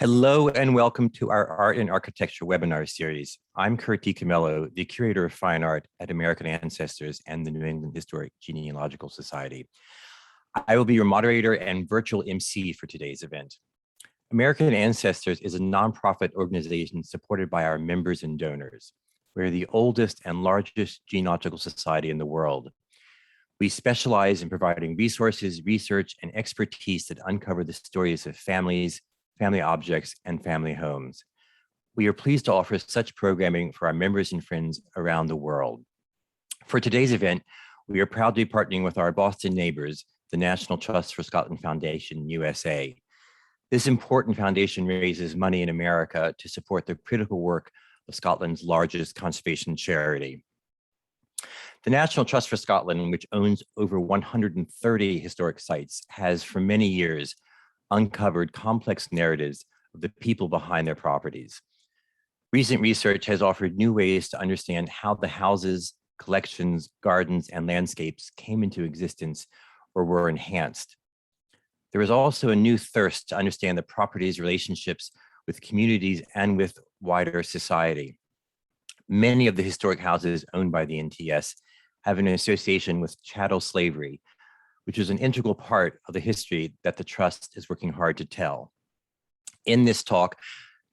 Hello and welcome to our Art and Architecture webinar series. I'm Curt DiCamillo, the Curator of Fine Art at American Ancestors and the New England Historic Genealogical Society. I will be your moderator and virtual MC for today's event. American Ancestors is a nonprofit organization supported by our members and donors. We're the oldest and largest genealogical society in the world. We specialize in providing resources, research, and expertise that uncover the stories of families, family objects, and family homes. We are pleased to offer such programming for our members and friends around the world. For today's event, we are proud to be partnering with our Boston neighbors, the National Trust for Scotland Foundation, USA. This important foundation raises money in America to support the critical work of Scotland's largest conservation charity. The National Trust for Scotland, which owns over 130 historic sites, has for many years uncovered complex narratives of the people behind their properties. Recent research has offered new ways to understand how the houses, collections, gardens, and landscapes came into existence or were enhanced. There is also a new thirst to understand the property's relationships with communities and with wider society. Many of the historic houses owned by the NTS have an association with chattel slavery, which is an integral part of the history that the Trust is working hard to tell. In this talk,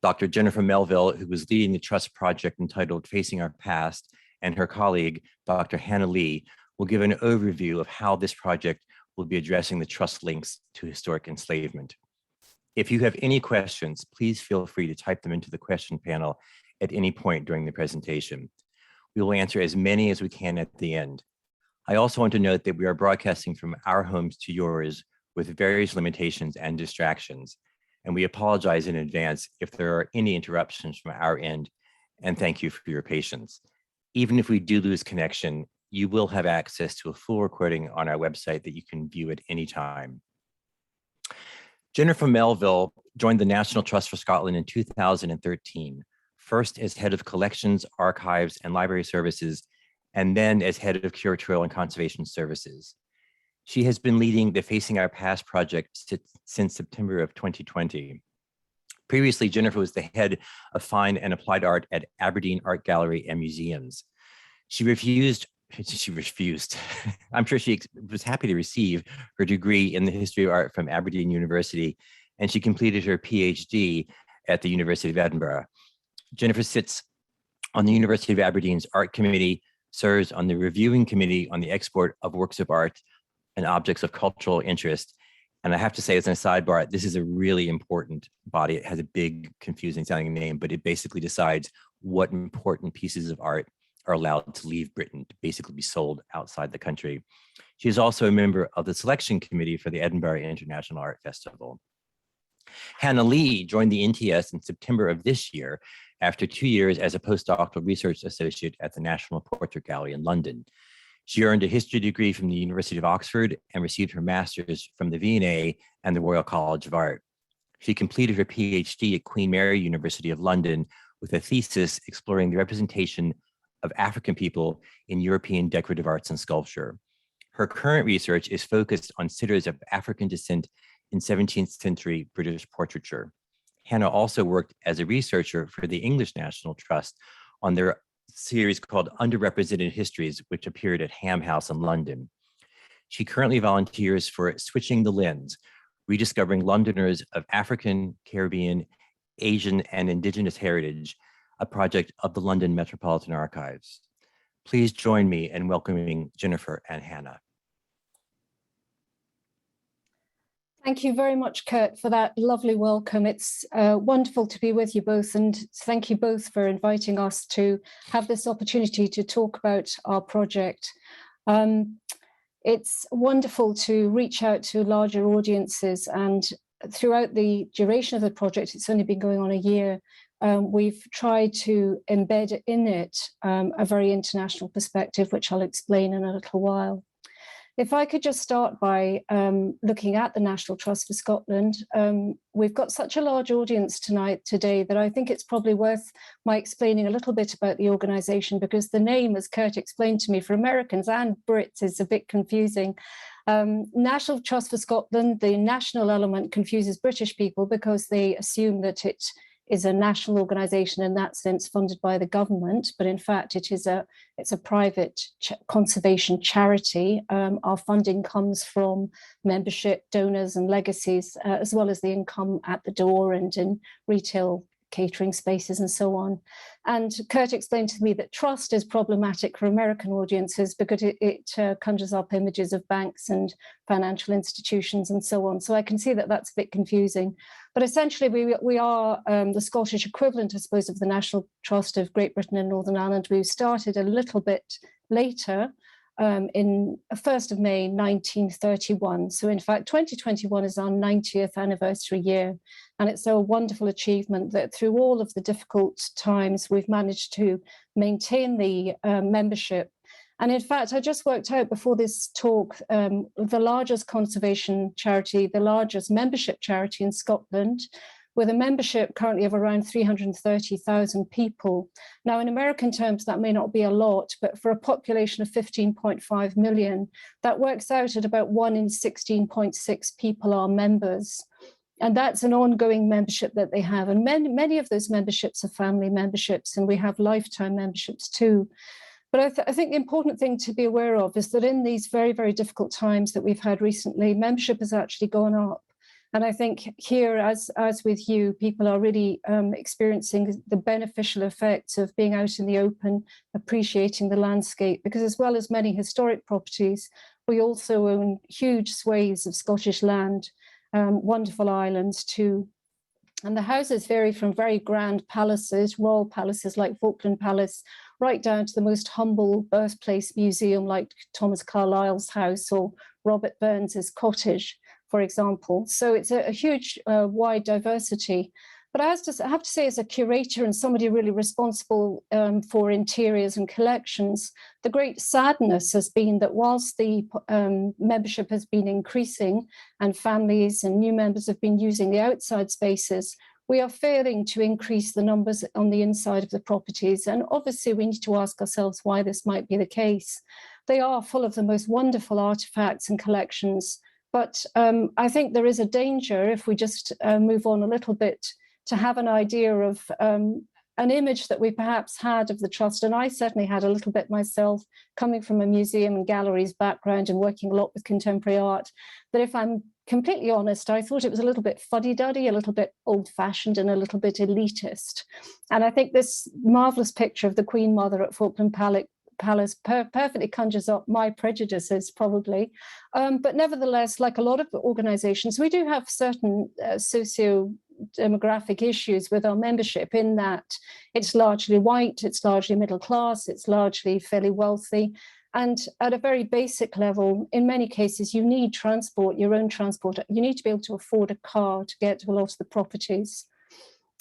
Dr. Jennifer Melville, who was leading the Trust project entitled Facing Our Past, and her colleague, Dr. Hannah Lee, will give an overview of how this project will be addressing the Trust links to historic enslavement. If you have any questions, please feel free to type them into the question panel at any point during the presentation. We will answer as many as we can at the end. I also want to note that we are broadcasting from our homes to yours with various limitations and distractions, and we apologize in advance if there are any interruptions from our end, and thank you for your patience. Even if we do lose connection, you will have access to a full recording on our website that you can view at any time. Jennifer Melville joined the National Trust for Scotland in 2013, first as head of collections, archives, and library services, and then as head of curatorial and conservation services. She has been leading the Facing Our Past project since September of 2020. Previously, Jennifer was the head of fine and applied art at Aberdeen Art Gallery and Museums. She refused, I'm sure she was happy to receive her degree in the history of art from Aberdeen University, and she completed her PhD at the University of Edinburgh. Jennifer sits on the University of Aberdeen's Art Committee, serves on the reviewing committee on the export of works of art and objects of cultural interest. And I have to say, as an sidebar, this is a really important body. It has a big, confusing sounding name, but it basically decides what important pieces of art are allowed to leave Britain, to basically be sold outside the country. She is also a member of the selection committee for the Edinburgh International Art Festival. Hannah Lee joined the NTS in September of this year after 2 years as a postdoctoral research associate at the National Portrait Gallery in London. She earned a history degree from the University of Oxford and received her master's from the V&A and the Royal College of Art. She completed her PhD at Queen Mary University of London with a thesis exploring the representation of African people in European decorative arts and sculpture. Her current research is focused on sitters of African descent in 17th century British portraiture. Hannah also worked as a researcher for the English National Trust on their series called Underrepresented Histories, which appeared at Ham House in London. She currently volunteers for Switching the Lens, Rediscovering Londoners of African, Caribbean, Asian, and Indigenous Heritage, a project of the London Metropolitan Archives. Please join me in welcoming Jennifer and Hannah. Thank you very much, Curt, for that lovely welcome. It's wonderful to be with you both, and thank you both for inviting us to have this opportunity to talk about our project. It's wonderful to reach out to larger audiences, and throughout the duration of the project, it's only been going on a year, we've tried to embed in it a very international perspective, which I'll explain in a little while. If I could just start by looking at the National Trust for Scotland, we've got such a large audience today that I think it's probably worth my explaining a little bit about the organisation, because the name, as Curt explained to me, for Americans and Brits is a bit confusing. National Trust for Scotland, the national element confuses British people because they assume that it is a national organisation in that sense funded by the government, but in fact it's a private conservation charity. Our funding comes from membership, donors and legacies, as well as the income at the door and in retail catering spaces and so on. And Curt explained to me that trust is problematic for American audiences because it conjures up images of banks and financial institutions and so on. So I can see that that's a bit confusing. But essentially, we are the Scottish equivalent, I suppose, of the National Trust of Great Britain and Northern Ireland. We started a little bit later, in 1st of May 1931. So in fact, 2021 is our 90th anniversary year. And it's a wonderful achievement that through all of the difficult times, we've managed to maintain the membership. And in fact, I just worked out before this talk, the largest conservation charity, the largest membership charity in Scotland, with a membership currently of around 330,000 people. Now, in American terms, that may not be a lot, but for a population of 15.5 million, that works out at about 1 in 16.6 people are members. And that's an ongoing membership that they have. And many of those memberships are family memberships, and we have lifetime memberships too. But I think the important thing to be aware of is that in these very, very difficult times that we've had recently, membership has actually gone up. And I think here, as with you, people are really experiencing the beneficial effects of being out in the open, appreciating the landscape, because as well as many historic properties, we also own huge swathes of Scottish land, wonderful islands too. And the houses vary from very grand palaces, royal palaces like Falkland Palace, right down to the most humble birthplace museum like Thomas Carlyle's house or Robert Burns's cottage, for example. So it's a huge, wide diversity. But I have to say, as a curator and somebody really responsible for interiors and collections, the great sadness has been that whilst the membership has been increasing and families and new members have been using the outside spaces, we are failing to increase the numbers on the inside of the properties. And obviously we need to ask ourselves why this might be the case. They are full of the most wonderful artifacts and collections. But I think there is a danger, if we just move on a little bit, to have an idea of an image that we perhaps had of the trust. And I certainly had a little bit myself, coming from a museum and galleries background and working a lot with contemporary art, that if I'm completely honest, I thought it was a little bit fuddy-duddy, a little bit old-fashioned and a little bit elitist. And I think this marvellous picture of the Queen Mother at Falkland Palace perfectly conjures up my prejudices, probably. But nevertheless, like a lot of organizations, we do have certain socio-demographic issues with our membership, in that it's largely white, it's largely middle class, it's largely fairly wealthy. And at a very basic level, in many cases, you need transport, your own transport. You need to be able to afford a car to get to a lot of the properties.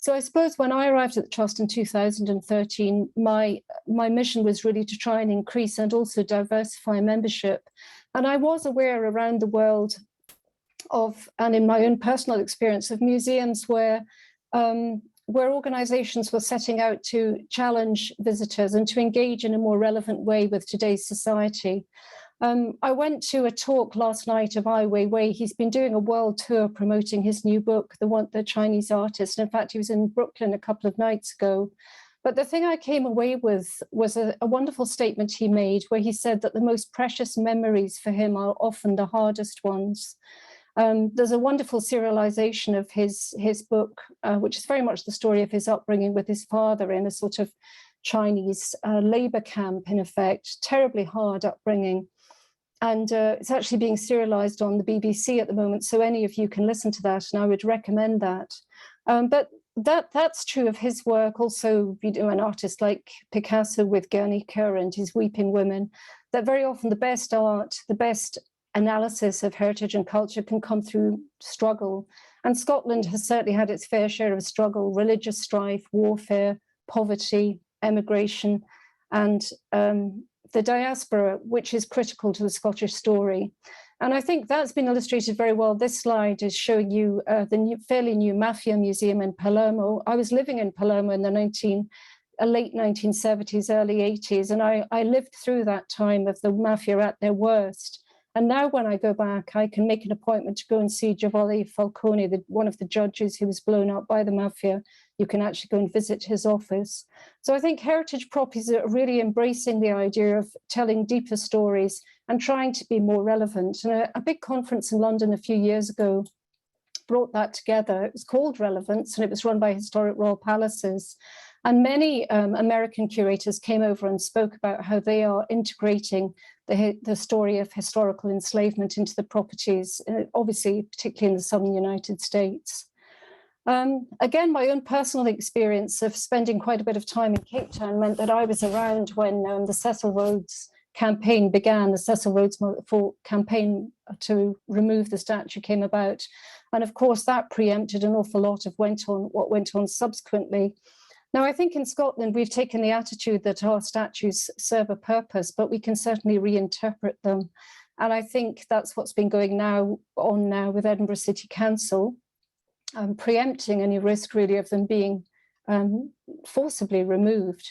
So I suppose when I arrived at the Trust in 2013, my mission was really to try and increase and also diversify membership. And I was aware around the world of, and in my own personal experience, of museums where organizations were setting out to challenge visitors and to engage in a more relevant way with today's society. I went to a talk last night of Ai Weiwei. He's been doing a world tour promoting his new book, The Chinese Artist. In fact, he was in Brooklyn a couple of nights ago. But the thing I came away with was a wonderful statement he made, where he said that the most precious memories for him are often the hardest ones. There's a wonderful serialization of his book, which is very much the story of his upbringing with his father in a sort of Chinese labor camp, in effect, terribly hard upbringing. And it's actually being serialized on the BBC at the moment, so any of you can listen to that, and I would recommend that. But that's true of his work. Also, an artist like Picasso with Guernica and his Weeping Women, that very often the best art, the best analysis of heritage and culture can come through struggle. And Scotland has certainly had its fair share of struggle, religious strife, warfare, poverty, emigration, and the diaspora, which is critical to the Scottish story. And I think that's been illustrated very well. This slide is showing you the fairly new Mafia Museum in Palermo. I was living in Palermo in the late 1970s, early 80s, and I lived through that time of the Mafia at their worst. And now when I go back, I can make an appointment to go and see Giovanni Falcone, one of the judges who was blown up by the mafia. You can actually go and visit his office. So I think heritage properties are really embracing the idea of telling deeper stories and trying to be more relevant. And a big conference in London a few years ago brought that together. It was called Relevance, and it was run by Historic Royal Palaces. And many American curators came over and spoke about how they are integrating the story of historical enslavement into the properties, obviously, particularly in the southern United States. Again, my own personal experience of spending quite a bit of time in Cape Town meant that I was around when the Cecil Rhodes campaign began. The Cecil Rhodes campaign to remove the statue came about. And of course, that preempted an awful lot of what went on subsequently. Now, I think in Scotland, we've taken the attitude that our statues serve a purpose, but we can certainly reinterpret them. And I think that's what's been going on now with Edinburgh City Council, preempting any risk really of them being forcibly removed.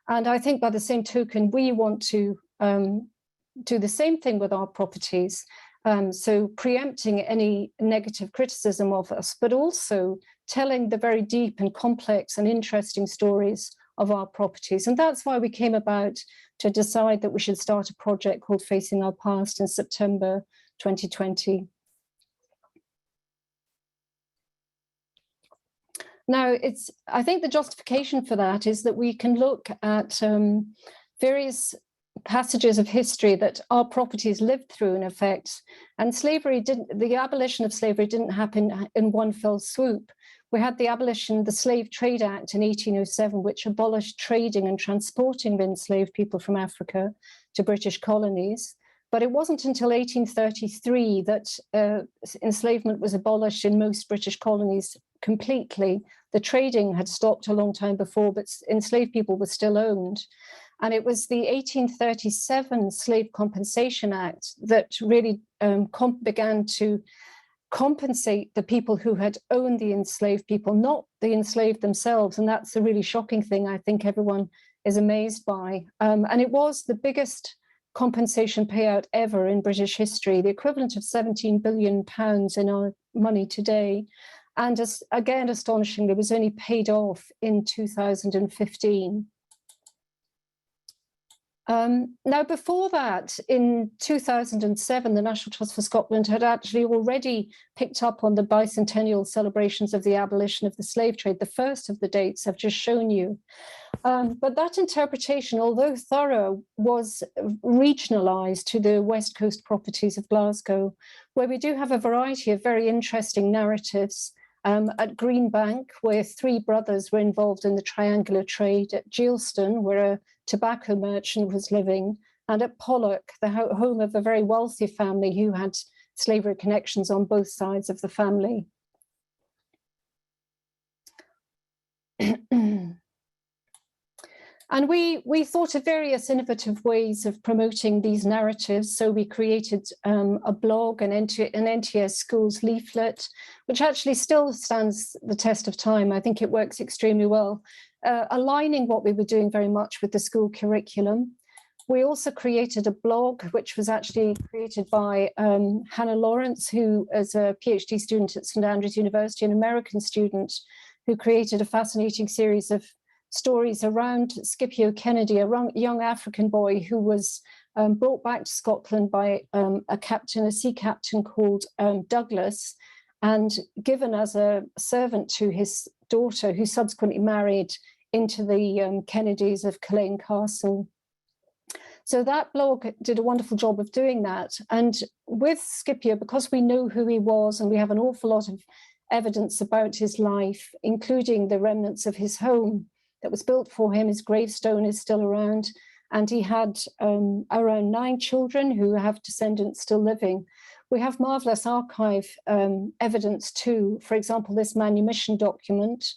And I think by the same token, we want to do the same thing with our properties. So preempting any negative criticism of us, but also telling the very deep and complex and interesting stories of our properties. And that's why we came about to decide that we should start a project called Facing Our Past in September 2020. Now, I think the justification for that is that we can look at various passages of history that our properties lived through, in effect. And the abolition of slavery didn't happen in one fell swoop. We had the Slave Trade Act in 1807, which abolished trading and transporting of enslaved people from Africa to British colonies. But it wasn't until 1833 that enslavement was abolished in most British colonies completely. The trading had stopped a long time before, but enslaved people were still owned. And it was the 1837 Slave Compensation Act that really began to compensate the people who had owned the enslaved people, not the enslaved themselves. And that's a really shocking thing I think everyone is amazed by. And it was the biggest compensation payout ever in British history, the equivalent of £17 billion in our money today. And again, astonishingly, it was only paid off in 2015. Now, before that, in 2007, the National Trust for Scotland had actually already picked up on the bicentennial celebrations of the abolition of the slave trade. The first of the dates I've just shown you. But that interpretation, although thorough, was regionalised to the West Coast properties of Glasgow, where we do have a variety of very interesting narratives. At Greenbank, where three brothers were involved in the triangular trade, at Geilston, where a tobacco merchant was living, and at Pollock, the home of a very wealthy family who had slavery connections on both sides of the family. And we thought of various innovative ways of promoting these narratives. So we created a blog, an NTS Schools leaflet, which actually still stands the test of time. I think it works extremely well, aligning what we were doing very much with the school curriculum. We also created a blog, which was actually created by Hannah Lawrence, who is a PhD student at St Andrews University, an American student, who created a fascinating series of stories around Scipio Kennedy, a young African boy who was brought back to Scotland by a sea captain called Douglas, and given as a servant to his daughter, who subsequently married into the Kennedys of Culzean Castle. So that blog did a wonderful job of doing that. And with Scipio, because we know who he was and we have an awful lot of evidence about his life, including the remnants of his home that was built for him, his gravestone is still around, and he had around 9 children who have descendants still living. We have marvellous archive evidence too. For example, this manumission document,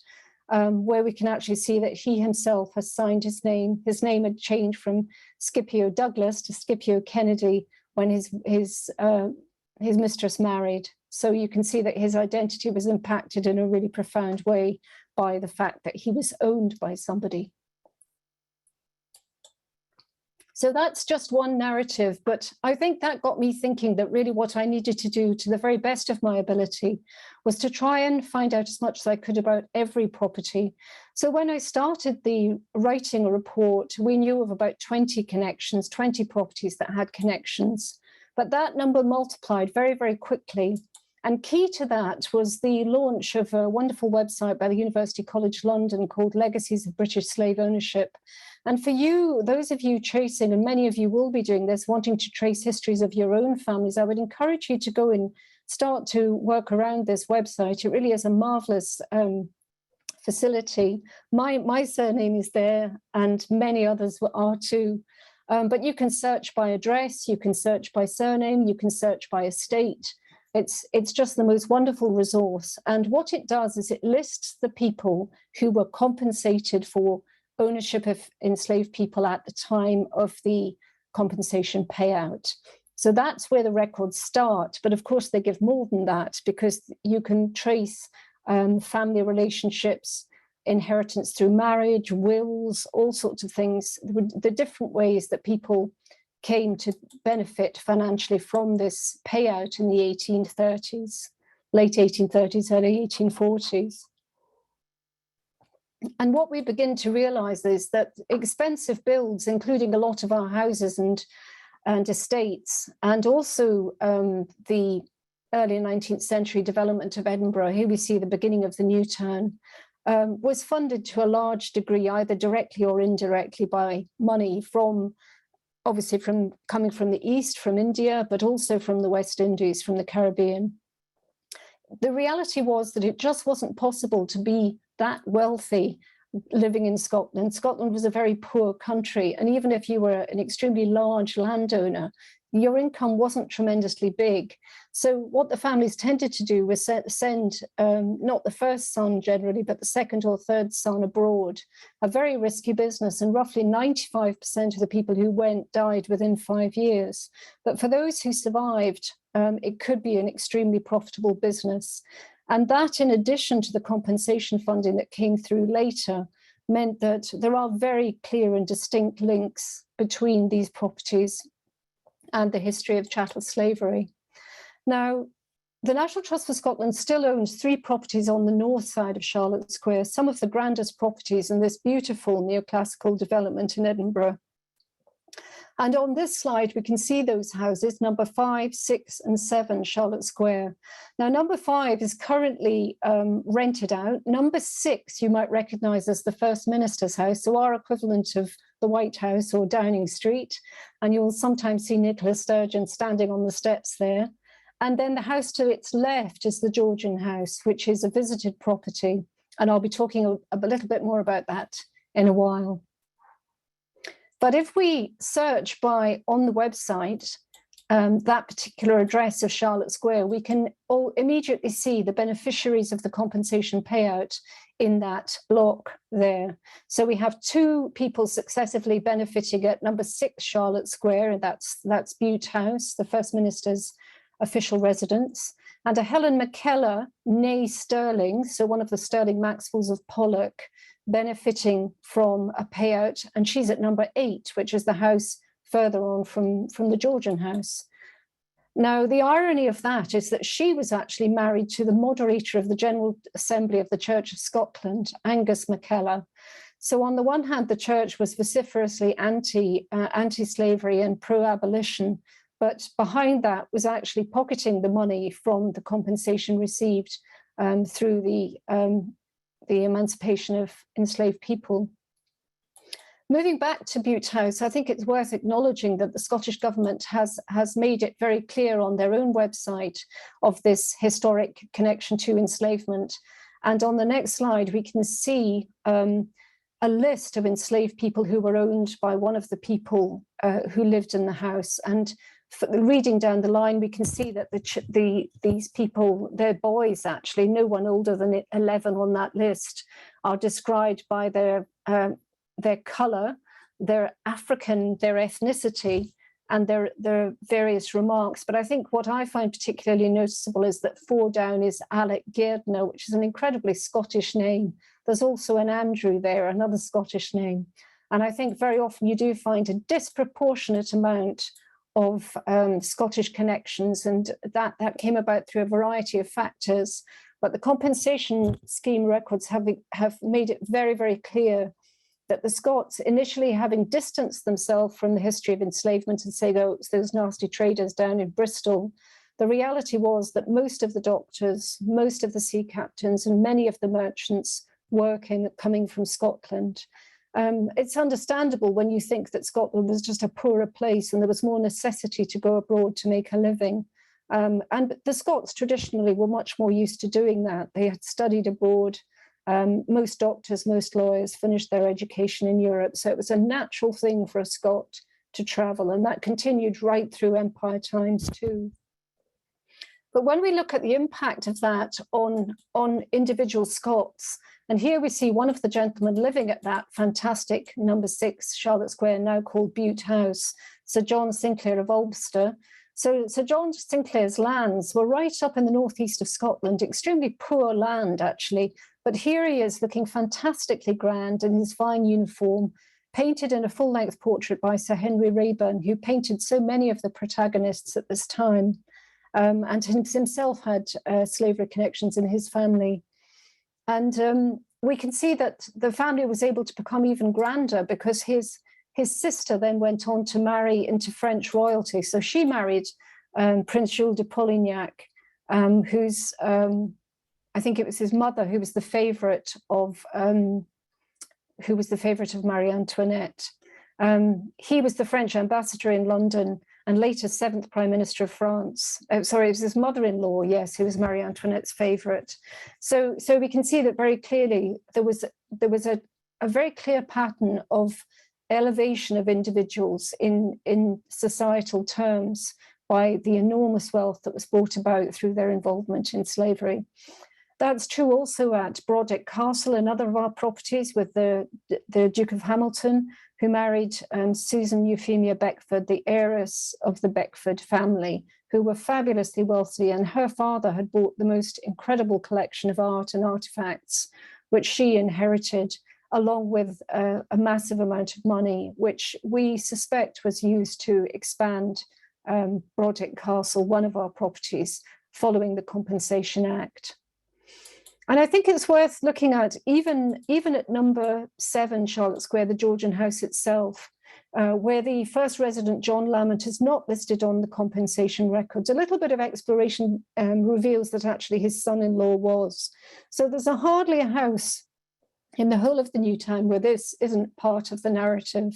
where we can actually see that he himself has signed his name. His name had changed from Scipio Douglas to Scipio Kennedy when his mistress married. So you can see that his identity was impacted in a really profound way by the fact that he was owned by somebody. So that's just one narrative, but I think that got me thinking that really what I needed to do to the very best of my ability was to try and find out as much as I could about every property. So when I started the writing report, we knew of about 20 connections, 20 properties that had connections, but that number multiplied very, very quickly. And key to that was the launch of a wonderful website by the University College London called Legacies of British Slave Ownership. And for you, those of you tracing, and many of you will be doing this, wanting to trace histories of your own families, I would encourage you to go and start to work around this website. It really is a marvelous facility. My surname is there, and many others are too. But you can search by address, you can search by surname, you can search by estate. It's just the most wonderful resource. And what it does is it lists the people who were compensated for ownership of enslaved people at the time of the compensation payout. So that's where the records start. But of course, they give more than that, because you can trace family relationships, inheritance through marriage, wills, all sorts of things, the different ways that people came to benefit financially from this payout in the 1830s, late 1830s, early 1840s. And what we begin to realize is that expensive builds, including a lot of our houses and estates, and also the early 19th century development of Edinburgh, here we see the beginning of the new town, was funded to a large degree, either directly or indirectly, by money from, obviously coming from the East, from India, but also from the West Indies, from the Caribbean. The reality was that it just wasn't possible to be that wealthy living in Scotland. Scotland was a very poor country, and even if you were an extremely large landowner, your income wasn't tremendously big. So what the families tended to do was send not the first son generally, but the second or third son abroad, a very risky business, and roughly 95% of the people who went died within 5 years. But for those who survived, it could be an extremely profitable business. And that, in addition to the compensation funding that came through later, meant that there are very clear and distinct links between these properties and the history of chattel slavery. Now, the National Trust for Scotland still owns 3 properties on the north side of Charlotte Square, some of the grandest properties in this beautiful neoclassical development in Edinburgh. And on this slide, we can see those houses, number 5, 6, and 7, Charlotte Square. Now, number 5 is currently rented out. Number 6, you might recognize as the First Minister's house, so our equivalent of the White House or Downing Street. And you'll sometimes see Nicola Sturgeon standing on the steps there. And then the house to its left is the Georgian House, which is a visited property. And I'll be talking a little bit more about that in a while. But if we search on the website, that particular address of Charlotte Square, we can all immediately see the beneficiaries of the compensation payout in that block there. So we have 2 people successively benefiting at number 6 Charlotte Square, and that's Butte House, the First Minister's official residence, and a Helen McKellar, née Stirling, so one of the Stirling Maxwells of Pollock, benefiting from a payout, and she's at number 8, which is the house further on from the Georgian House. Now, the irony of that is that she was actually married to the moderator of the General Assembly of the Church of Scotland, Angus McKellar. So on the one hand, the church was vociferously anti-slavery and pro-abolition, but behind that was actually pocketing the money from the compensation received through the emancipation of enslaved people. Moving back to Butte House, I think it's worth acknowledging that the Scottish Government has made it very clear on their own website of this historic connection to enslavement. And on the next slide, we can see a list of enslaved people who were owned by one of the people who lived in the house. And reading down the line, we can see that these people, they're boys actually, no one older than 11 on that list, are described by their colour, their African, their ethnicity, and their various remarks. But I think what I find particularly noticeable is that 4 down is Alec Gairdner, which is an incredibly Scottish name. There's also an Andrew there, another Scottish name. And I think very often you do find a disproportionate amount of Scottish connections, and that came about through a variety of factors. But the compensation scheme records have made it very, very clear that the Scots, initially having distanced themselves from the history of enslavement and say, oh, it's those nasty traders down in Bristol, the reality was that most of the doctors, most of the sea captains, and many of the merchants were coming from Scotland. It's understandable when you think that Scotland was just a poorer place and there was more necessity to go abroad to make a living. And the Scots traditionally were much more used to doing that. They had studied abroad. Most doctors, most lawyers finished their education in Europe. So it was a natural thing for a Scot to travel, and that continued right through Empire times too. But when we look at the impact of that on individual Scots, and here we see one of the gentlemen living at that fantastic number 6 Charlotte Square, now called Butte House, Sir John Sinclair of Ulster. So Sir John Sinclair's lands were right up in the northeast of Scotland, extremely poor land actually, but here he is looking fantastically grand in his fine uniform, painted in a full-length portrait by Sir Henry Raeburn, who painted so many of the protagonists at this time, and himself had slavery connections in his family. And we can see that the family was able to become even grander because his sister then went on to marry into French royalty. So she married Prince Jules de Polignac, who's, I think it was his mother who was the favorite of Marie Antoinette. He was the French ambassador in London and later 7th Prime Minister of France. Sorry, it was his mother-in-law, yes, who was Marie Antoinette's favorite. So we can see that very clearly there was a very clear pattern of elevation of individuals in societal terms by the enormous wealth that was brought about through their involvement in slavery. That's true also at Brodick Castle, another of our properties, with the Duke of Hamilton, who married Susan Euphemia Beckford, the heiress of the Beckford family, who were fabulously wealthy, and her father had bought the most incredible collection of art and artifacts, which she inherited, along with a massive amount of money, which we suspect was used to expand Brodick Castle, one of our properties, following the Compensation Act. And I think it's worth looking at, even at number 7 Charlotte Square, the Georgian House itself, where the first resident, John Lamont, is not listed on the compensation records. A little bit of exploration reveals that actually his son-in-law was. So there's hardly a house in the whole of the New Town where this isn't part of the narrative.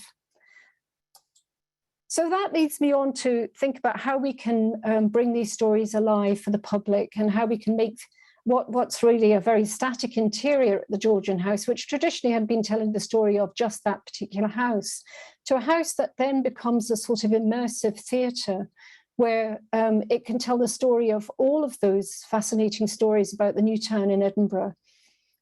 So that leads me on to think about how we can bring these stories alive for the public, and how we can make what's really a very static interior at the Georgian House, which traditionally had been telling the story of just that particular house, to a house that then becomes a sort of immersive theatre, where it can tell the story of all of those fascinating stories about the new town in Edinburgh.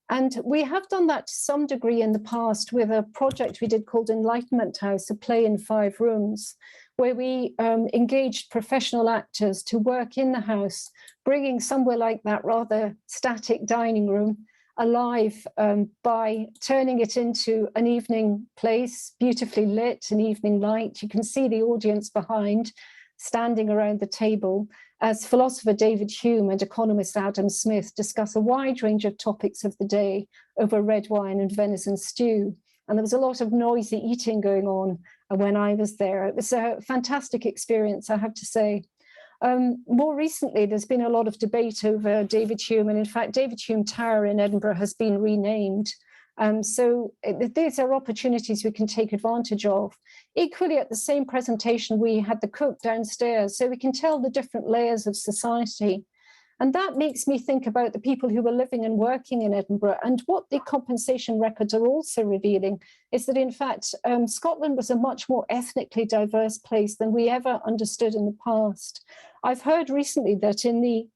And we have done that to some degree in the past with a project we did called Enlightenment House, a play in 5 rooms, where we engaged professional actors to work in the house, bringing somewhere like that rather static dining room alive by turning it into an evening place, beautifully lit, an evening light. You can see the audience behind, standing around the table, as philosopher David Hume and economist Adam Smith discuss a wide range of topics of the day over red wine and venison stew. And there was a lot of noisy eating going on when I was there. It was a fantastic experience, I have to say. More recently, there's been a lot of debate over David Hume, and in fact, David Hume Tower in Edinburgh has been renamed. So these are opportunities we can take advantage of. Equally, at the same presentation, we had the cook downstairs, so we can tell the different layers of society. And that makes me think about the people who were living and working in Edinburgh. And what the compensation records are also revealing is that, in fact, Scotland was a much more ethnically diverse place than we ever understood in the past. I've heard recently that in the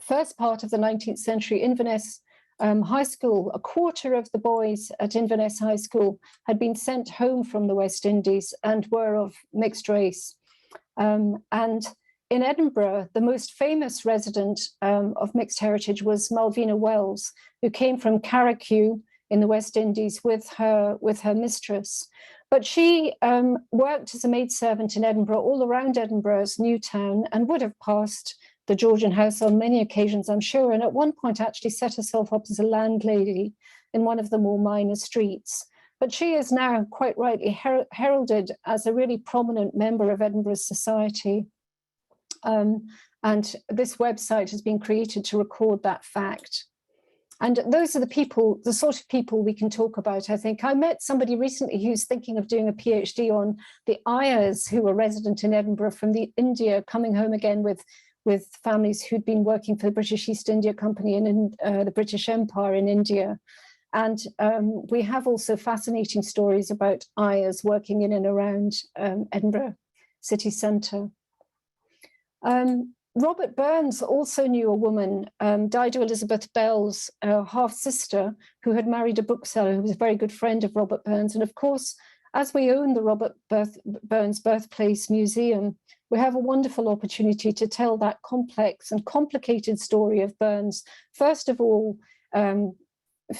first part of the 19th century, Inverness High School, a quarter of the boys at Inverness High School had been sent home from the West Indies and were of mixed race. And in Edinburgh, the most famous resident of mixed heritage was Malvina Wells, who came from Carrickue in the West Indies with her mistress. But she worked as a maidservant in Edinburgh, all around Edinburgh's new town, and would have passed the Georgian House on many occasions, I'm sure, and at one point actually set herself up as a landlady in one of the more minor streets. But she is now quite rightly heralded as a really prominent member of Edinburgh's society. And this website has been created to record that fact. And those are the people, the sort of people we can talk about, I think. I met somebody recently who's thinking of doing a PhD on the Ayers who were resident in Edinburgh from India, coming home again with families who'd been working for the British East India Company and in the British Empire in India. And we have also fascinating stories about Ayers working in and around Edinburgh city centre. Robert Burns also knew a woman, Dido Elizabeth Bell's half-sister, who had married a bookseller who was a very good friend of Robert Burns. And of course, as we own the Robert Burns Birthplace Museum, we have a wonderful opportunity to tell that complex and complicated story of Burns. First of all,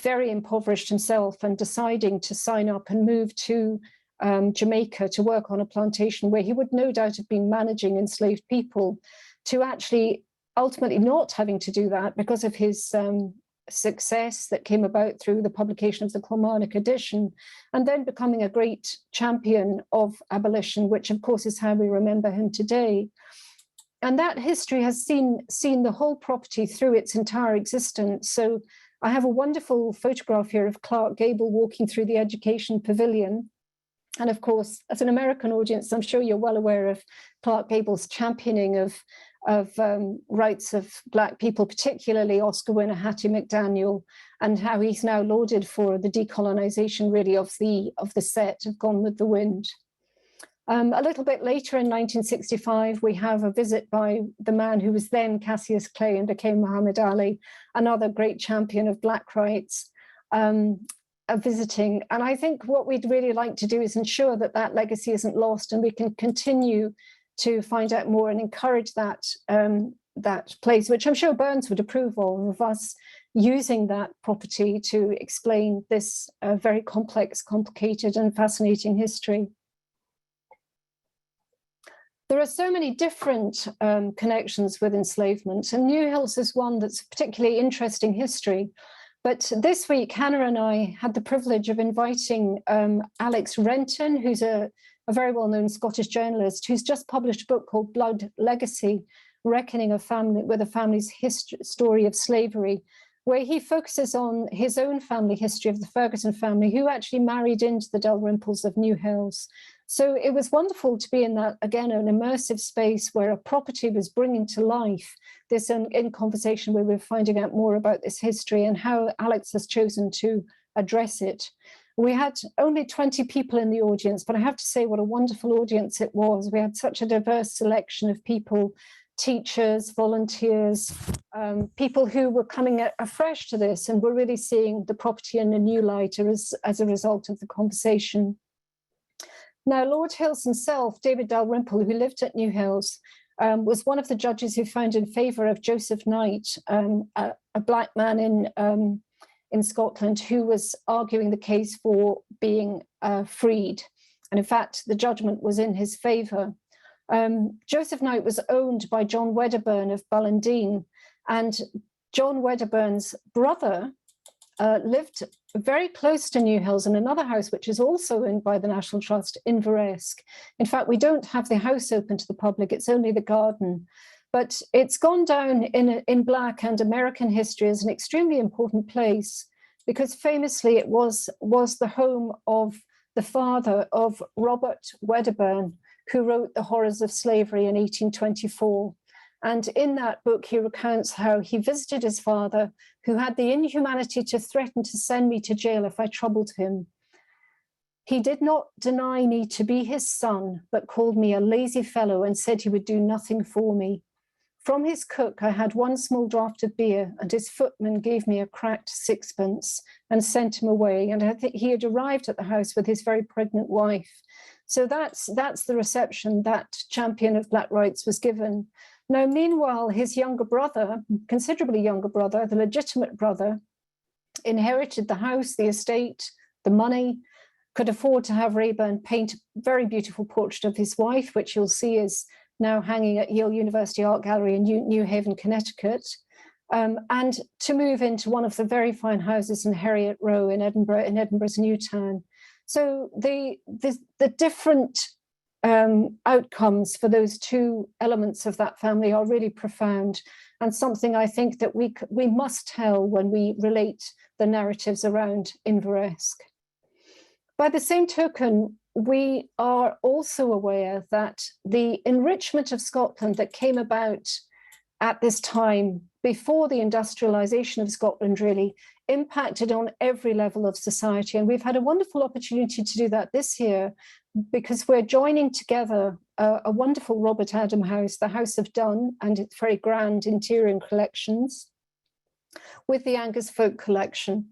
very impoverished himself and deciding to sign up and move to Jamaica to work on a plantation where he would no doubt have been managing enslaved people, to actually ultimately not having to do that because of his success that came about through the publication of the Kilmarnock edition, and then becoming a great champion of abolition, which of course is how we remember him today. And that history has seen the whole property through its entire existence. So I have a wonderful photograph here of Clark Gable walking through the Education Pavilion. And of course, as an American audience, I'm sure you're well aware of Clark Gable's championing of rights of Black people, particularly Oscar winner Hattie McDaniel, and how he's now lauded for the decolonization really of the set of Gone with the Wind. A little bit later in 1965, we have a visit by the man who was then Cassius Clay and became Muhammad Ali, another great champion of Black rights, visiting. And I think what we'd really like to do is ensure that that legacy isn't lost and we can continue to find out more and encourage that, that place, which I'm sure Burns would approve of us using that property to explain this very complex, complicated and fascinating history. There are so many different connections with enslavement, and New Hills is one that's particularly interesting history. But this week, Hannah and I had the privilege of inviting Alex Renton, who's a very well-known Scottish journalist, who's just published a book called Blood Legacy, Reckoning a Family with a Family's Story of Slavery, where he focuses on his own family history of the Ferguson family, who actually married into the Dalrymples of New Hills. So it was wonderful to be in that, again, an immersive space where a property was bringing to life this in conversation where we're finding out more about this history and how Alex has chosen to address it. We had only 20 people in the audience, but I have to say what a wonderful audience it was. We had such a diverse selection of people, teachers, volunteers, people who were coming afresh to this and were really seeing the property in a new light as a result of the conversation. Now, Lord Hills himself, David Dalrymple, who lived at New Hills, was one of the judges who found in favour of Joseph Knight, a Black man in Scotland who was arguing the case for being freed. And in fact, the judgment was in his favour. Joseph Knight was owned by John Wedderburn of Ballandine, and John Wedderburn's brother lived very close to New Hills in another house, which is also owned by the National Trust in Veresk. In fact, we don't have the house open to the public, it's only the garden. But it's gone down in Black and American history as an extremely important place because famously it was the home of the father of Robert Wedderburn, who wrote The Horrors of Slavery in 1824. And in that book, he recounts how he visited his father, who had the inhumanity to threaten to send me to jail if I troubled him. He did not deny me to be his son, but called me a lazy fellow and said he would do nothing for me. From his cook, I had one small draught of beer, and his footman gave me a cracked sixpence and sent him away. And I think he had arrived at the house with his very pregnant wife. So that's the reception that champion of Black rights was given. Now, meanwhile, his younger brother, considerably younger brother, the legitimate brother, inherited the house, the estate, the money, could afford to have Rayburn paint a very beautiful portrait of his wife, which you'll see is now hanging at Yale University Art Gallery in New Haven, Connecticut, and to move into one of the very fine houses in Heriot Row in Edinburgh, in Edinburgh's New Town. So the different outcomes for those two elements of that family are really profound, and something I think that we must tell when we relate the narratives around Inveresk. By the same token, we are also aware that the enrichment of Scotland that came about at this time, before the industrialization of Scotland really, impacted on every level of society. And we've had a wonderful opportunity to do that this year, because we're joining together a wonderful Robert Adam house, the House of Dun, and its very grand interior collections, with the Angus Folk Collection.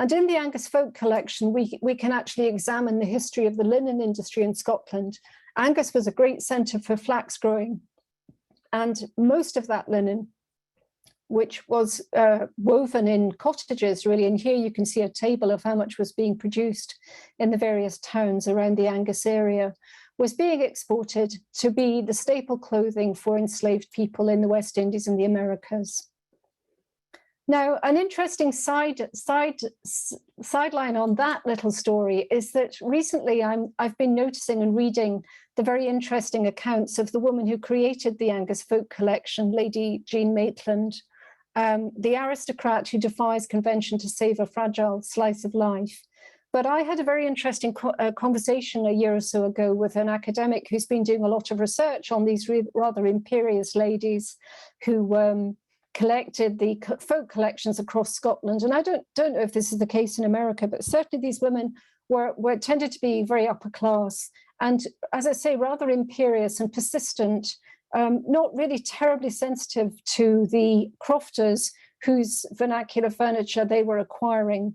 And in the Angus Folk Collection, we can actually examine the history of the linen industry in Scotland. Angus was a great centre for flax growing, and most of that linen, which was woven in cottages, really, and here you can see a table of how much was being produced in the various towns around the Angus area, was being exported to be the staple clothing for enslaved people in the West Indies and the Americas. Now, an interesting sideline on that little story is that recently I've been noticing and reading the very interesting accounts of the woman who created the Angus Folk Collection, Lady Jean Maitland, the aristocrat who defies convention to save a fragile slice of life. But I had a very interesting conversation a year or so ago with an academic who's been doing a lot of research on these rather imperious ladies who collected the folk collections across Scotland. And I don't know if this is the case in America, but certainly these women were tended to be very upper class. And as I say, rather imperious and persistent, not really terribly sensitive to the crofters whose vernacular furniture they were acquiring,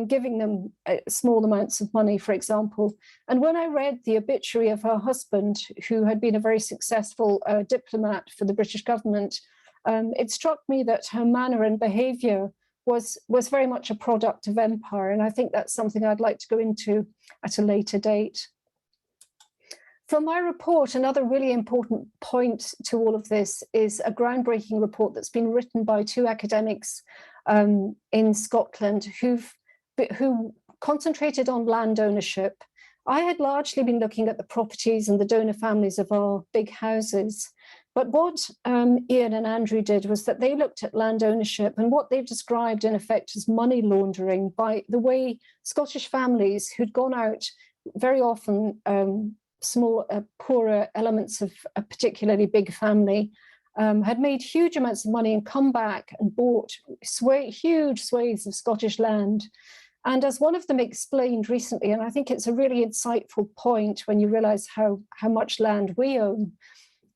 giving them small amounts of money, for example. And when I read the obituary of her husband, who had been a very successful diplomat for the British government, it struck me that her manner and behaviour was very much a product of empire. And I think that's something I'd like to go into at a later date. For my report, another really important point to all of this is a groundbreaking report that's been written by two academics in Scotland who concentrated on land ownership. I had largely been looking at the properties and the donor families of our big houses. But what Ian and Andrew did was that they looked at land ownership and what they've described in effect as money laundering by the way Scottish families who'd gone out very often small, poorer elements of a particularly big family, had made huge amounts of money and come back and bought huge swathes of Scottish land. And as one of them explained recently, and I think it's a really insightful point when you realise how much land we own,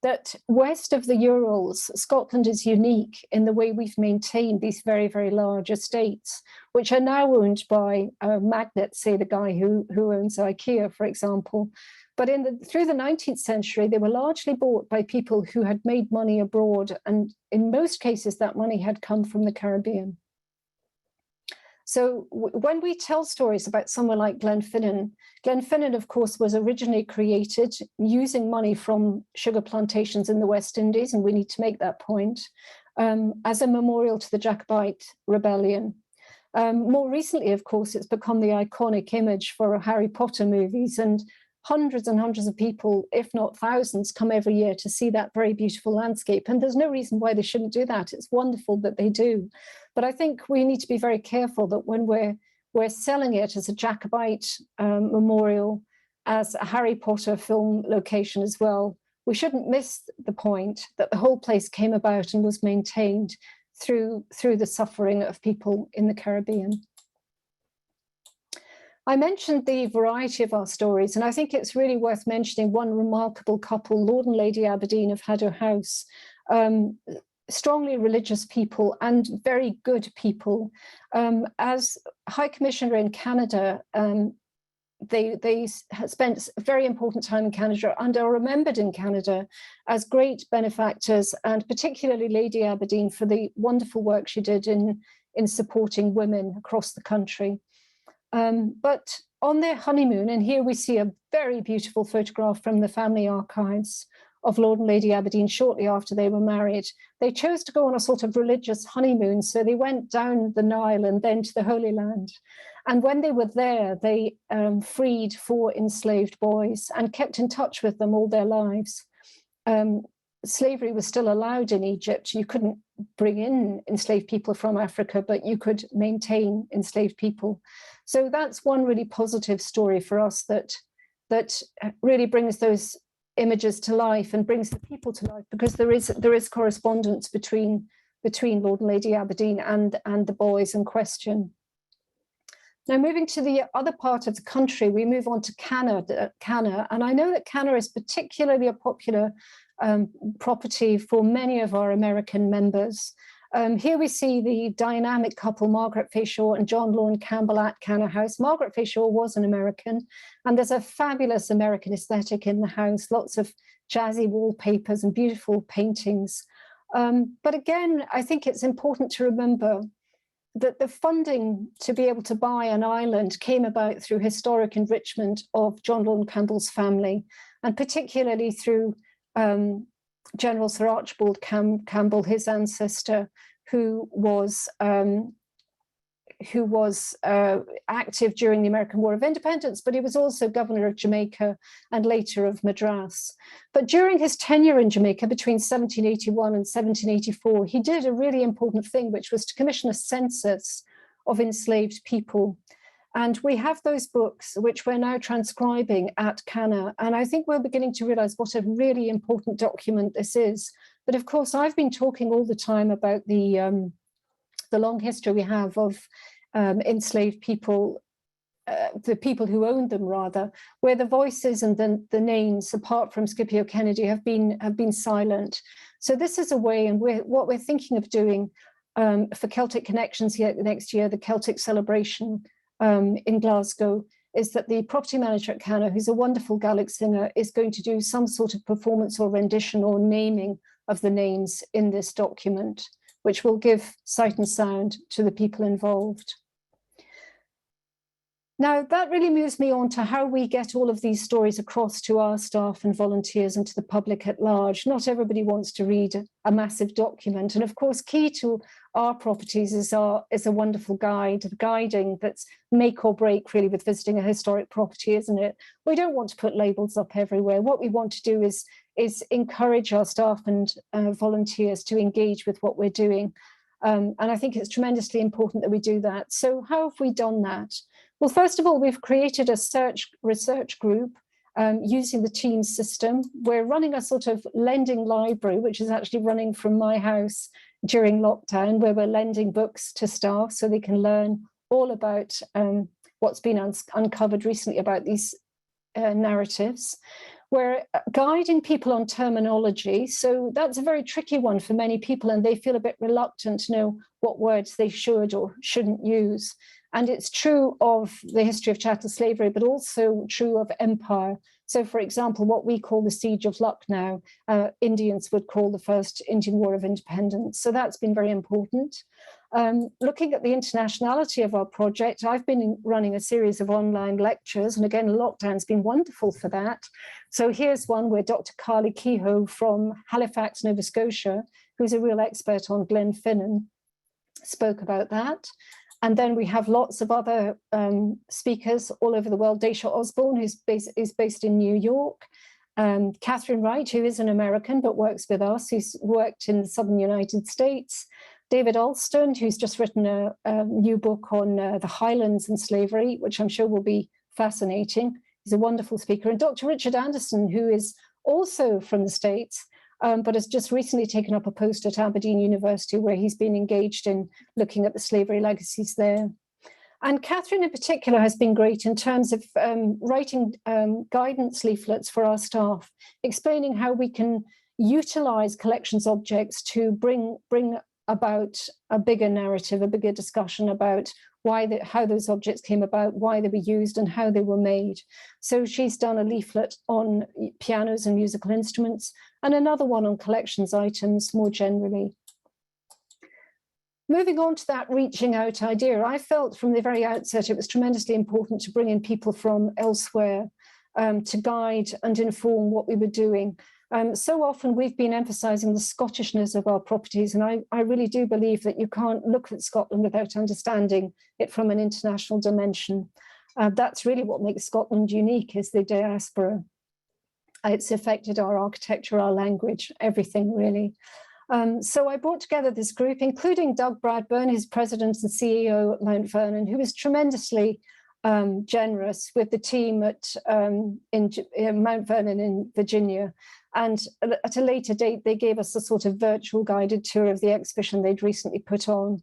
that west of the Urals, Scotland is unique in the way we've maintained these very, very large estates, which are now owned by magnates, say the guy who owns IKEA, for example. But through the 19th century, they were largely bought by people who had made money abroad. And in most cases, that money had come from the Caribbean. So when we tell stories about someone like Glenfinnan, of course, was originally created using money from sugar plantations in the West Indies, and we need to make that point, as a memorial to the Jacobite rebellion. More recently, of course, it's become the iconic image for Harry Potter movies, and hundreds and hundreds of people, if not thousands, come every year to see that very beautiful landscape. And there's no reason why they shouldn't do that. It's wonderful that they do. But I think we need to be very careful that when we're selling it as a Jacobite memorial, as a Harry Potter film location as well, we shouldn't miss the point that the whole place came about and was maintained through the suffering of people in the Caribbean. I mentioned the variety of our stories, and I think it's really worth mentioning one remarkable couple, Lord and Lady Aberdeen of Haddo House, strongly religious people and very good people. As High Commissioner in Canada, they spent a very important time in Canada and are remembered in Canada as great benefactors, and particularly Lady Aberdeen for the wonderful work she did in in supporting women across the country. But on their honeymoon, and here we see a very beautiful photograph from the family archives of Lord and Lady Aberdeen shortly after they were married, they chose to go on a sort of religious honeymoon. So they went down the Nile and then to the Holy Land. And when they were there, they freed 4 enslaved boys and kept in touch with them all their lives. Slavery was still allowed in Egypt. You couldn't bring in enslaved people from Africa, but you could maintain enslaved people. So that's one really positive story for us that really brings those images to life and brings the people to life, because there is correspondence between Lord and Lady Aberdeen and the boys in question. Now, moving to the other part of the country, we move on to Canna, and I know that Canna is particularly a popular property for many of our American members. Here we see the dynamic couple, Margaret Fayshaw and John Lorne Campbell at Canna House. Margaret Fayshaw was an American, and there's a fabulous American aesthetic in the house, lots of jazzy wallpapers and beautiful paintings. But again, I think it's important to remember that the funding to be able to buy an island came about through historic enrichment of John Lorne Campbell's family, and particularly through General Sir Archibald Campbell, his ancestor, who was active during the American War of Independence, but he was also governor of Jamaica and later of Madras. But during his tenure in Jamaica between 1781 and 1784, he did a really important thing, which was to commission a census of enslaved people. And we have those books, which we're now transcribing at Canna. And I think we're beginning to realize what a really important document this is. But of course, I've been talking all the time about the long history we have of enslaved people, the people who owned them rather, where the voices and the names, apart from Scipio Kennedy, have been silent. So this is a way, and what we're thinking of doing for Celtic Connections here next year, the Celtic celebration in Glasgow, is that the property manager at Canna, who's a wonderful Gaelic singer, is going to do some sort of performance or rendition or naming of the names in this document, which will give sight and sound to the people involved. Now, that really moves me on to how we get all of these stories across to our staff and volunteers and to the public at large. Not everybody wants to read a massive document. And of course, key to our properties is a wonderful guide, guiding that's make or break really with visiting a historic property, isn't it? We don't want to put labels up everywhere. What we want to do is encourage our staff and volunteers to engage with what we're doing. And I think it's tremendously important that we do that. So how have we done that? Well, first of all, we've created a research group using the Teams system. We're running a sort of lending library, which is actually running from my house during lockdown, where we're lending books to staff so they can learn all about what's been uncovered recently about these narratives. We're guiding people on terminology. So that's a very tricky one for many people, and they feel a bit reluctant to know what words they should or shouldn't use. And it's true of the history of chattel slavery, but also true of empire. So, for example, what we call the Siege of Lucknow, Indians would call the First Indian War of Independence. So that's been very important. Looking at the internationality of our project, I've been running a series of online lectures, and again, lockdown's been wonderful for that. So here's one where Dr. Carly Kehoe from Halifax, Nova Scotia, who's a real expert on Glenfinnan, spoke about that. And then we have lots of other speakers all over the world. Daisha Osborne, who's based in New York. Catherine Wright, who is an American but works with us, who's worked in the southern United States. David Alston, who's just written a new book on the Highlands and slavery, which I'm sure will be fascinating. He's a wonderful speaker. And Dr. Richard Anderson, who is also from the States, but has just recently taken up a post at Aberdeen University, where he's been engaged in looking at the slavery legacies there. And Catherine in particular has been great in terms of writing guidance leaflets for our staff, explaining how we can utilize collections objects to bring about a bigger narrative, a bigger discussion about how those objects came about, why they were used, and how they were made. So she's done a leaflet on pianos and musical instruments, and another one on collections items more generally. Moving on to that reaching out idea, I felt from the very outset it was tremendously important to bring in people from elsewhere to guide and inform what we were doing. So often we've been emphasising the Scottishness of our properties, and I really do believe that you can't look at Scotland without understanding it from an international dimension. That's really what makes Scotland unique, is the diaspora. It's affected our architecture, our language, everything really. So I brought together this group, including Doug Bradburn, his president and CEO at Mount Vernon, who was tremendously generous with the team at Mount Vernon in Virginia. And at a later date, they gave us a sort of virtual guided tour of the exhibition they'd recently put on.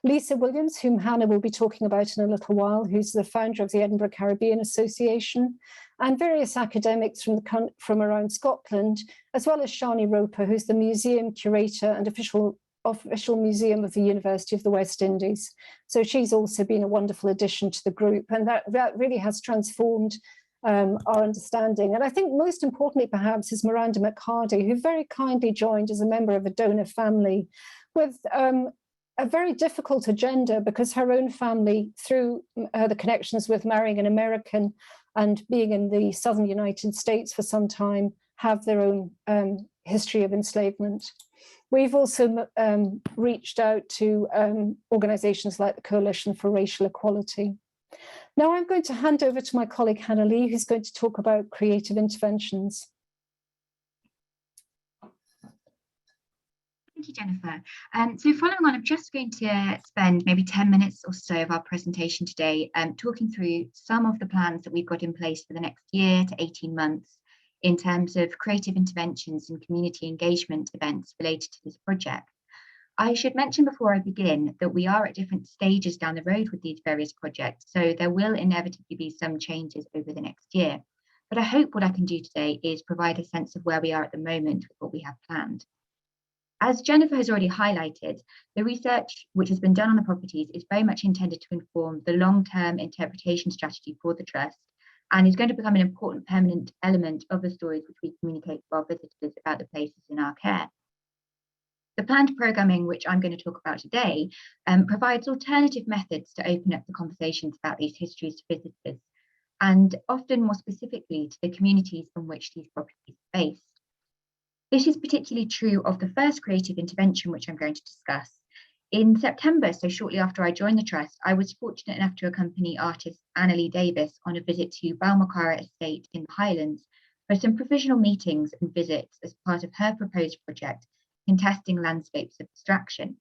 Lisa Williams, whom Hannah will be talking about in a little while, who's the founder of the Edinburgh Caribbean Association, and various academics from around Scotland, as well as Shani Roper, who's the museum curator and official museum of the University of the West Indies. So she's also been a wonderful addition to the group, and that really has transformed our understanding. And I think most importantly, perhaps, is Miranda McHardy, who very kindly joined as a member of a donor family with a very difficult agenda, because her own family, through the connections with marrying an American and being in the southern United States for some time, have their own history of enslavement. We've also reached out to organisations like the Coalition for Racial Equality. Now I'm going to hand over to my colleague Hannah Lee, who's going to talk about creative interventions. Thank you, Jennifer. So following on, I'm just going to spend maybe 10 minutes or so of our presentation today talking through some of the plans that we've got in place for the next year to 18 months in terms of creative interventions and community engagement events related to this project. I should mention before I begin that we are at different stages down the road with these various projects, so there will inevitably be some changes over the next year. But I hope what I can do today is provide a sense of where we are at the moment with what we have planned. As Jennifer has already highlighted, the research which has been done on the properties is very much intended to inform the long-term interpretation strategy for the Trust, and is going to become an important permanent element of the stories which we communicate to our visitors about the places in our care. The planned programming, which I'm going to talk about today, provides alternative methods to open up the conversations about these histories to visitors, and often more specifically to the communities from which these properties are based. This is particularly true of the first creative intervention, which I'm going to discuss. In September, so shortly after I joined the Trust, I was fortunate enough to accompany artist Annalie Davis on a visit to Balmacara Estate in the Highlands for some provisional meetings and visits as part of her proposed project, Contesting Landscapes of Abstraction.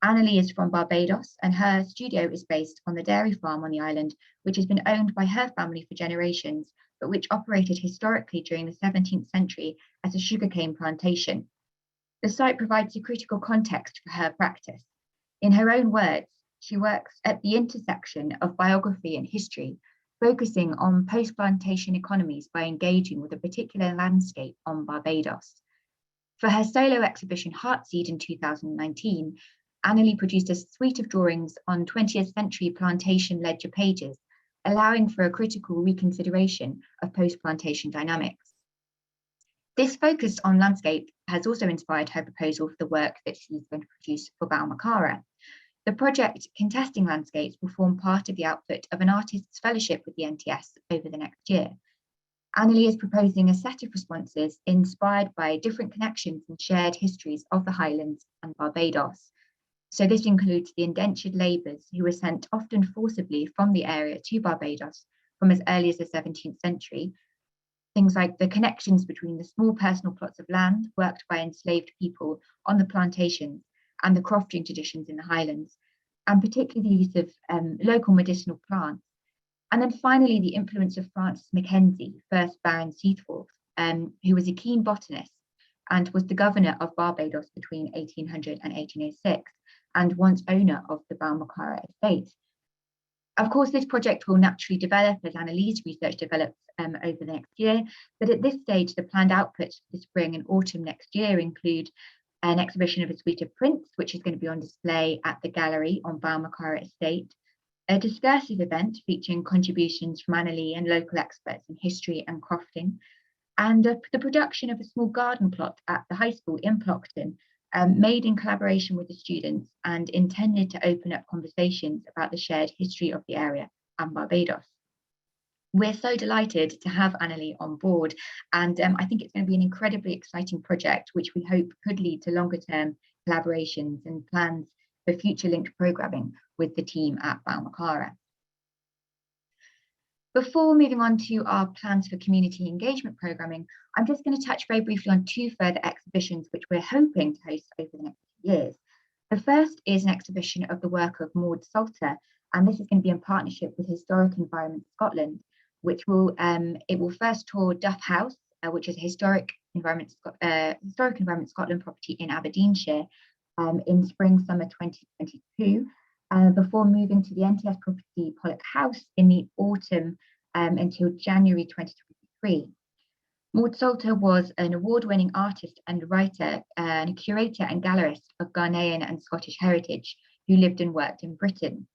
Annalie is from Barbados, and her studio is based on the dairy farm on the island, which has been owned by her family for generations, but which operated historically during the 17th century as a sugarcane plantation. The site provides a critical context for her practice. In her own words, she works at the intersection of biography and history, focusing on post-plantation economies by engaging with a particular landscape on Barbados. For her solo exhibition Heartseed in 2019, Annalie produced a suite of drawings on 20th century plantation ledger pages, allowing for a critical reconsideration of post-plantation dynamics. This focus on landscape has also inspired her proposal for the work that she's going to produce for Balmacara. The project Contesting Landscapes will form part of the output of an artist's fellowship with the NTS over the next year. Annalie is proposing a set of responses inspired by different connections and shared histories of the Highlands and Barbados. So this includes the indentured labourers who were sent often forcibly from the area to Barbados from as early as the 17th century. Things like the connections between the small personal plots of land worked by enslaved people on the plantations and the crofting traditions in the Highlands, and particularly the use of local medicinal plants. And then finally, the influence of Francis Mackenzie, first Baron Seathorpe, who was a keen botanist and was the governor of Barbados between 1800 and 1806, and once owner of the Balmacara estate. Of course, this project will naturally develop as Annalie's research develops over the next year, but at this stage, the planned outputs for the spring and autumn next year include an exhibition of a suite of prints, which is going to be on display at the gallery on Balmacara estate, a discursive event featuring contributions from Annalie and local experts in history and crofting, and the production of a small garden plot at the high school in Plockton, made in collaboration with the students and intended to open up conversations about the shared history of the area and Barbados. We're so delighted to have Annalie on board, and I think it's going to be an incredibly exciting project, which we hope could lead to longer term collaborations and plans for future linked programming with the team at Balmacara. Before moving on to our plans for community engagement programming, I'm just going to touch very briefly on two further exhibitions which we're hoping to host over the next few years. The first is an exhibition of the work of Maud Salter, and this is going to be in partnership with Historic Environment Scotland, which will first tour Butte House, which is a Historic Environment Scotland property in Aberdeenshire, in spring/summer 2022, before moving to the NTS property Pollock House in the autumn until January 2023. Maud Salter was an award-winning artist and writer and a curator and gallerist of Ghanaian and Scottish heritage who lived and worked in Britain.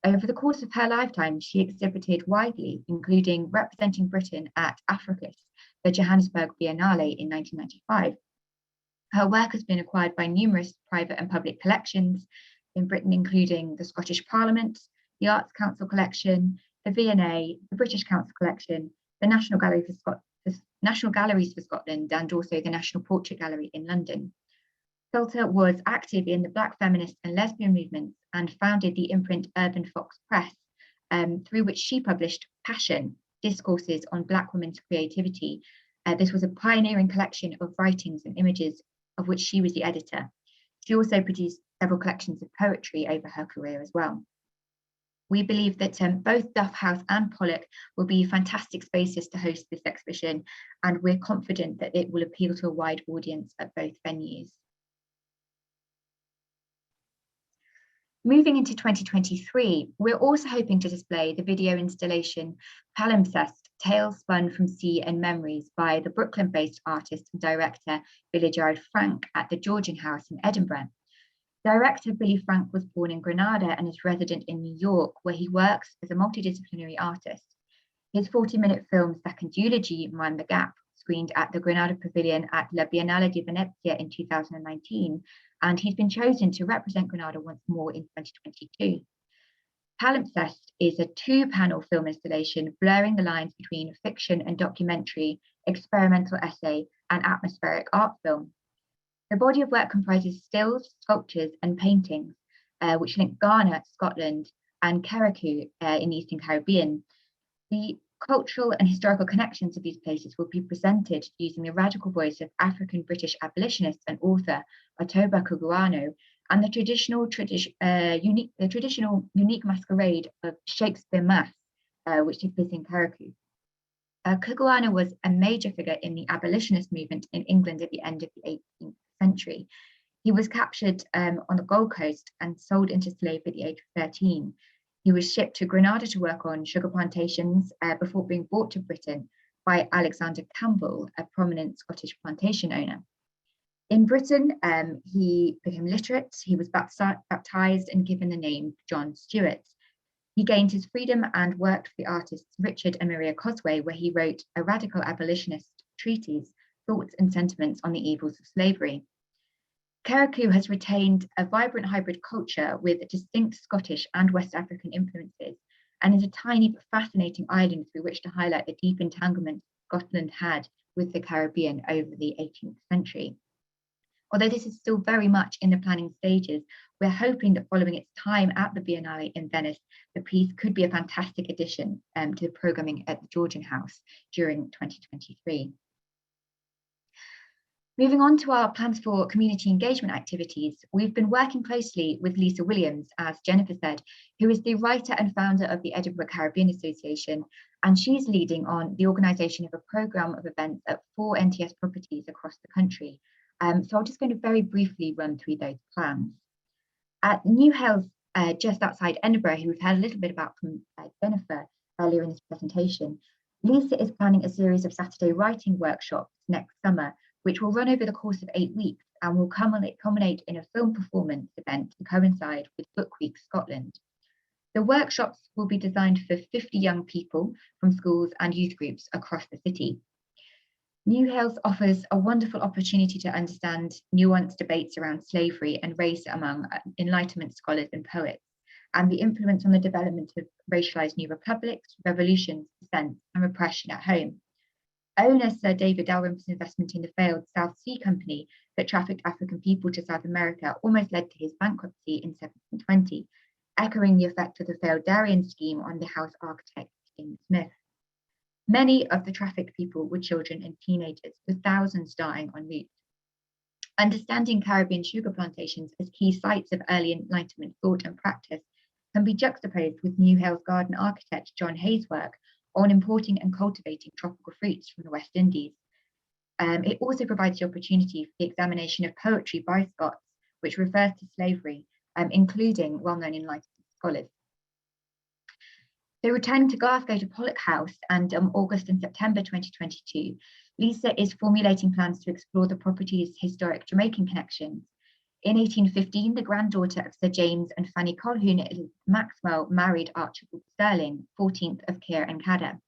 Over the course of her lifetime, she exhibited widely, including representing Britain at Africus, the Johannesburg Biennale in 1995. Her work has been acquired by numerous private and public collections in Britain, including the Scottish Parliament, the Arts Council Collection, the V&A, the British Council Collection, the National Galleries for Scotland, and also the National Portrait Gallery in London. Salter was active in the Black feminist and lesbian movements and founded the imprint Urban Fox Press, through which she published Passion, Discourses on Black Women's Creativity. This was a pioneering collection of writings and images of which she was the editor. She also produced several collections of poetry over her career as well. We believe that both Butte House and Pollock will be fantastic spaces to host this exhibition, and we're confident that it will appeal to a wide audience at both venues. Moving into 2023, we're also hoping to display the video installation Palimpsest, Tales Spun from Sea and Memories by the Brooklyn-based artist and director Billy Gerard Frank at the Georgian House in Edinburgh. Director Billy Frank was born in Grenada and is resident in New York, where he works as a multidisciplinary artist. His 40-minute film Second Eulogy, Mind the Gap, screened at the Grenada Pavilion at La Biennale di Venezia in 2019, and he's been chosen to represent Grenada once more in 2022. Palimpsest is a two-panel film installation blurring the lines between fiction and documentary, experimental essay, and atmospheric art film. The body of work comprises stills, sculptures, and paintings, which link Ghana, Scotland, and Curator in the Eastern Caribbean. The cultural and historical connections of these places will be presented using the radical voice of African-British abolitionist and author Otoba Kuguano, and the traditional unique masquerade of Shakespeare Mass, which takes place in Curator. Kuguano was a major figure in the abolitionist movement in England at the end of the 18th century. He was captured on the Gold Coast and sold into slavery at the age of 13. He was shipped to Grenada to work on sugar plantations before being brought to Britain by Alexander Campbell, a prominent Scottish plantation owner. In Britain, he became literate. He was baptized and given the name John Stuart. He gained his freedom and worked for the artists Richard and Maria Cosway, where he wrote a radical abolitionist treatise, Thoughts and Sentiments on the Evils of Slavery. Curator has retained a vibrant hybrid culture with distinct Scottish and West African influences, and is a tiny but fascinating island through which to highlight the deep entanglement Scotland had with the Caribbean over the 18th century. Although this is still very much in the planning stages, we're hoping that following its time at the Biennale in Venice, the piece could be a fantastic addition to the programming at the Georgian House during 2023. Moving on to our plans for community engagement activities, we've been working closely with Lisa Williams, as Jennifer said, who is the writer and founder of the Edinburgh Caribbean Association, and she's leading on the organisation of a programme of events at 4 NTS properties across the country. So I'm just going to very briefly run through those plans. At NEHGS, just outside Edinburgh, who we've had a little bit about from Jennifer earlier in this presentation, Lisa is planning a series of Saturday writing workshops next summer, which will run over the course of 8 weeks and will culminate in a film performance event to coincide with Book Week Scotland. The workshops will be designed for 50 young people from schools and youth groups across the city. NEHGS offers a wonderful opportunity to understand nuanced debates around slavery and race among Enlightenment scholars and poets, and the influence on the development of racialized new republics, revolutions, dissent, and repression at home. Owner Sir David Dalrymple's investment in the failed South Sea Company that trafficked African people to South America almost led to his bankruptcy in 1720, echoing the effect of the failed Darien scheme on the house architect King Smith. Many of the trafficked people were children and teenagers, with thousands dying en route. Understanding Caribbean sugar plantations as key sites of early Enlightenment thought and practice can be juxtaposed with NEHGS garden architect John Hay's work on importing and cultivating tropical fruits from the West Indies. It also provides the opportunity for the examination of poetry by Scots, which refers to slavery, including well-known Enlightenment scholars. So returning to Glasgow to Butte House, and August and September 2022, Lisa is formulating plans to explore the property's historic Jamaican connections. In 1815, the granddaughter of Sir James and Fanny Colquhoun Maxwell married Archibald Sterling, 14th of Cur and Cadder.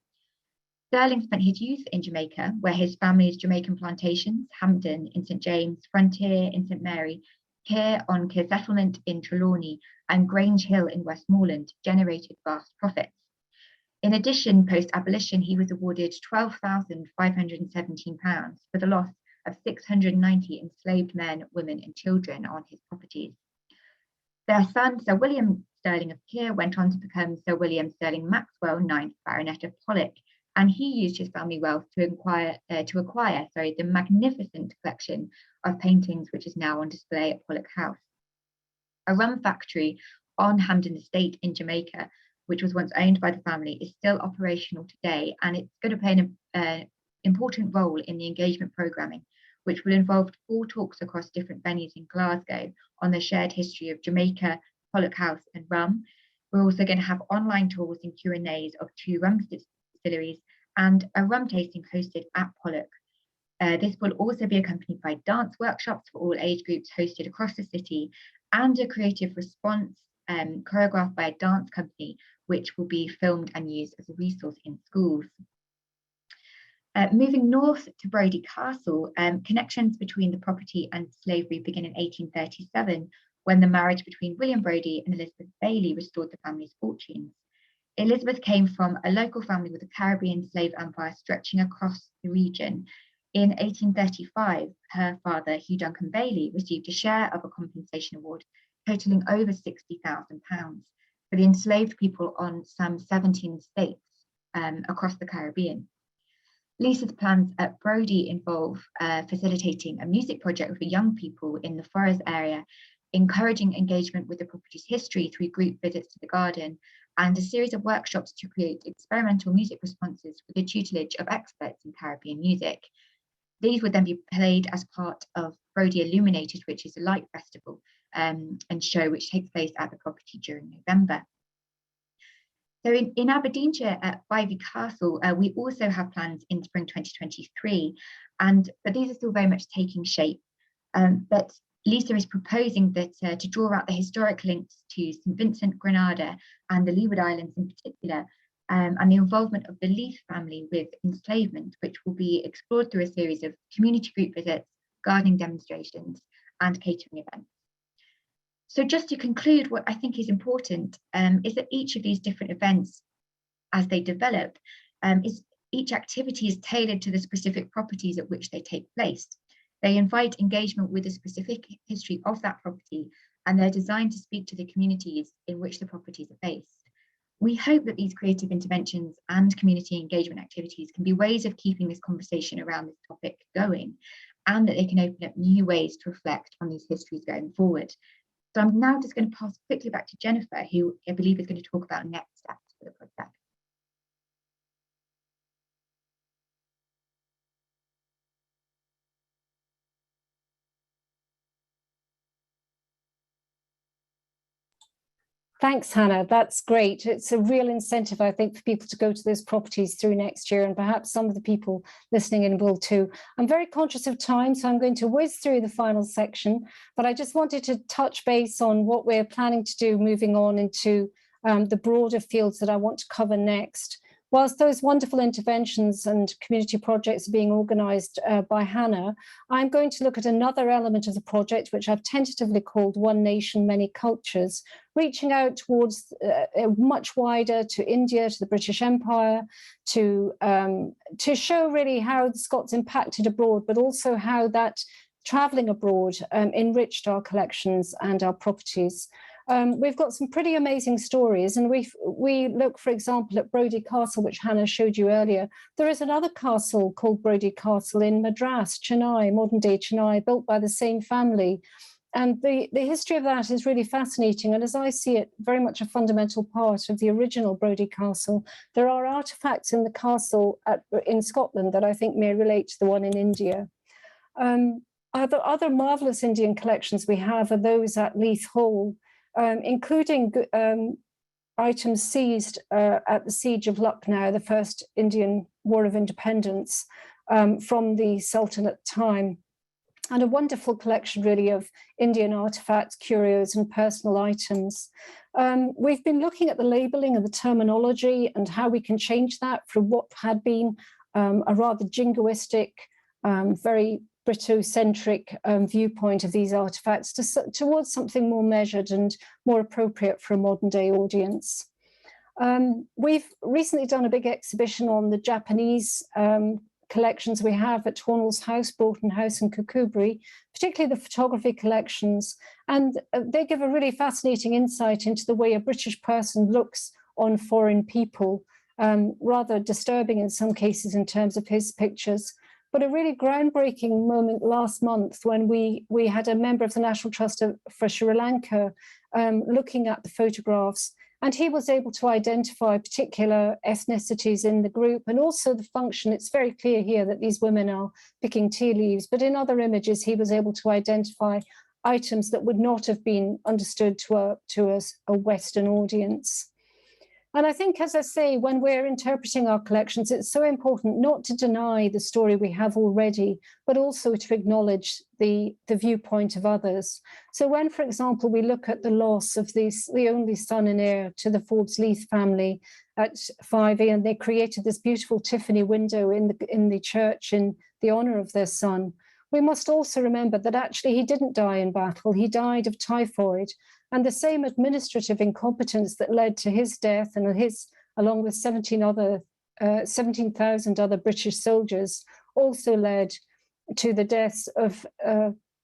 Sterling spent his youth in Jamaica, where his family's Jamaican plantations, Hampden in St James, Frontier in St Mary, Cur on Cur Settlement in Trelawney, and Grange Hill in Westmoreland generated vast profits. In addition, post-abolition, he was awarded £12,517 for the loss of 690 enslaved men, women, and children on his properties. Their son, Sir William Sterling of Cur, went on to become Sir William Sterling Maxwell, 9th Baronet of Pollock, and he used his family wealth to acquire the magnificent collection of paintings which is now on display at Butte House. A rum factory on Hampden Estate in Jamaica, which was once owned by the family, is still operational today, and it's going to play an important role in the engagement programming, which will involve 4 talks across different venues in Glasgow on the shared history of Jamaica, Butte House, and rum. We're also going to have online tours and Q&As of 2 rum distilleries and a rum tasting hosted at Pollock. This will also be accompanied by dance workshops for all age groups hosted across the city, and a creative response choreographed by a dance company, which will be filmed and used as a resource in schools. Moving north to Brodie Castle, connections between the property and slavery begin in 1837, when the marriage between William Brodie and Elizabeth Bailey restored the family's fortunes. Elizabeth came from a local family with a Caribbean slave empire stretching across the region. In 1835, her father, Hugh Duncan Bailey, received a share of a compensation award totaling over £60,000 for the enslaved people on some 17 states across the Caribbean. Lisa's plans at Brodie involve facilitating a music project for young people in the Forres area, encouraging engagement with the property's history through group visits to the garden, and a series of workshops to create experimental music responses with the tutelage of experts in Caribbean music. These would then be played as part of Brodie Illuminated, which is a light festival and show which takes place at the property during November. So in Aberdeenshire at Bivey Castle, we also have plans in spring 2023, but these are still very much taking shape. But Lisa is proposing that to draw out the historic links to St Vincent, Grenada, and the Leeward Islands in particular, and the involvement of the Leith family with enslavement, which will be explored through a series of community group visits, gardening demonstrations, and catering events. So just to conclude, what I think is important is that each of these different events, as they develop, each activity is tailored to the specific properties at which they take place. They invite engagement with the specific history of that property, and they're designed to speak to the communities in which the properties are based. We hope that these creative interventions and community engagement activities can be ways of keeping this conversation around this topic going, and that they can open up new ways to reflect on these histories going forward. So I'm now just going to pass quickly back to Jennifer, who I believe is going to talk about next steps for the project. Thanks, Hannah. That's great. It's a real incentive, I think, for people to go to those properties through next year, and perhaps some of the people listening in will too. I'm very conscious of time, so I'm going to whiz through the final section, but I just wanted to touch base on what we're planning to do moving on into the broader fields that I want to cover next, whilst those wonderful interventions and community projects are being organised by Hannah, I'm going to look at another element of the project, which I've tentatively called One Nation, Many Cultures, reaching out towards much wider, to India, to the British Empire, to show really how the Scots impacted abroad, but also how that travelling abroad enriched our collections and our properties. We've got some pretty amazing stories, and we look, for example, at Brodie Castle, which Hannah showed you earlier. There is another castle called Brodie Castle in Madras, Chennai, modern-day Chennai, built by the same family. And the history of that is really fascinating, and as I see it, very much a fundamental part of the original Brodie Castle. There are artefacts in the castle in Scotland that I think may relate to the one in India. Other marvellous Indian collections we have are those at Leith Hall, including items seized at the Siege of Lucknow, the first Indian War of Independence, from the Sultan at the time. And a wonderful collection, really, of Indian artifacts, curios, and personal items. We've been looking at the labelling and the terminology and how we can change that from what had been a rather jingoistic, very Brito-centric viewpoint of these artifacts towards something more measured and more appropriate for a modern-day audience. We've recently done a big exhibition on the Japanese collections we have at Hornell's House, Broughton House and Kukubri, particularly the photography collections, and they give a really fascinating insight into the way a British person looks on foreign people, rather disturbing in some cases in terms of his pictures. But a really groundbreaking moment last month when we had a member of the National Trust for Sri Lanka looking at the photographs, and he was able to identify particular ethnicities in the group and also the function. It's very clear here that these women are picking tea leaves, but in other images he was able to identify items that would not have been understood to a Western audience. And I think, as I say, when we're interpreting our collections, it's so important not to deny the story we have already, but also to acknowledge the viewpoint of others. So when, for example, we look at the loss of the only son and heir to the Forbes-Leith family at 5A, and they created this beautiful Tiffany window in the church in the honour of their son, we must also remember that actually he didn't die in battle, he died of typhoid. And the same administrative incompetence that led to his death and his, along with 17,000 other British soldiers, also led to the deaths of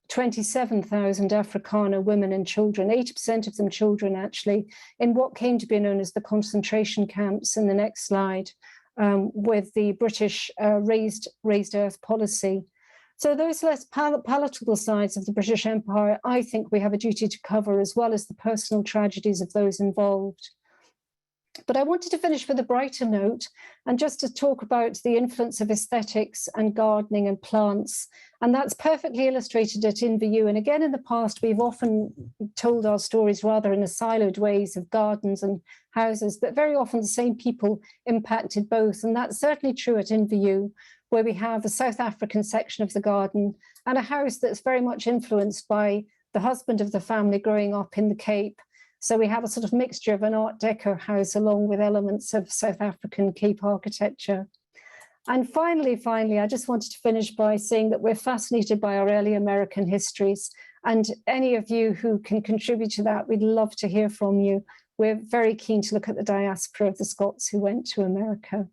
27,000 Afrikaner women and children, 80% of them children actually, in what came to be known as the concentration camps in the next slide, with the British raised earth policy. So those less palatable sides of the British Empire, I think we have a duty to cover, as well as the personal tragedies of those involved. But I wanted to finish with a brighter note and just to talk about the influence of aesthetics and gardening and plants. And that's perfectly illustrated at InView. And again, in the past, we've often told our stories rather in a siloed ways of gardens and houses, but very often the same people impacted both. And that's certainly true at InView, where we have a South African section of the garden and a house that's very much influenced by the husband of the family growing up in the Cape. So we have a sort of mixture of an Art Deco house along with elements of South African Cape architecture. And finally, I just wanted to finish by saying that we're fascinated by our early American histories. And any of you who can contribute to that, we'd love to hear from you. We're very keen to look at the diaspora of the Scots who went to America.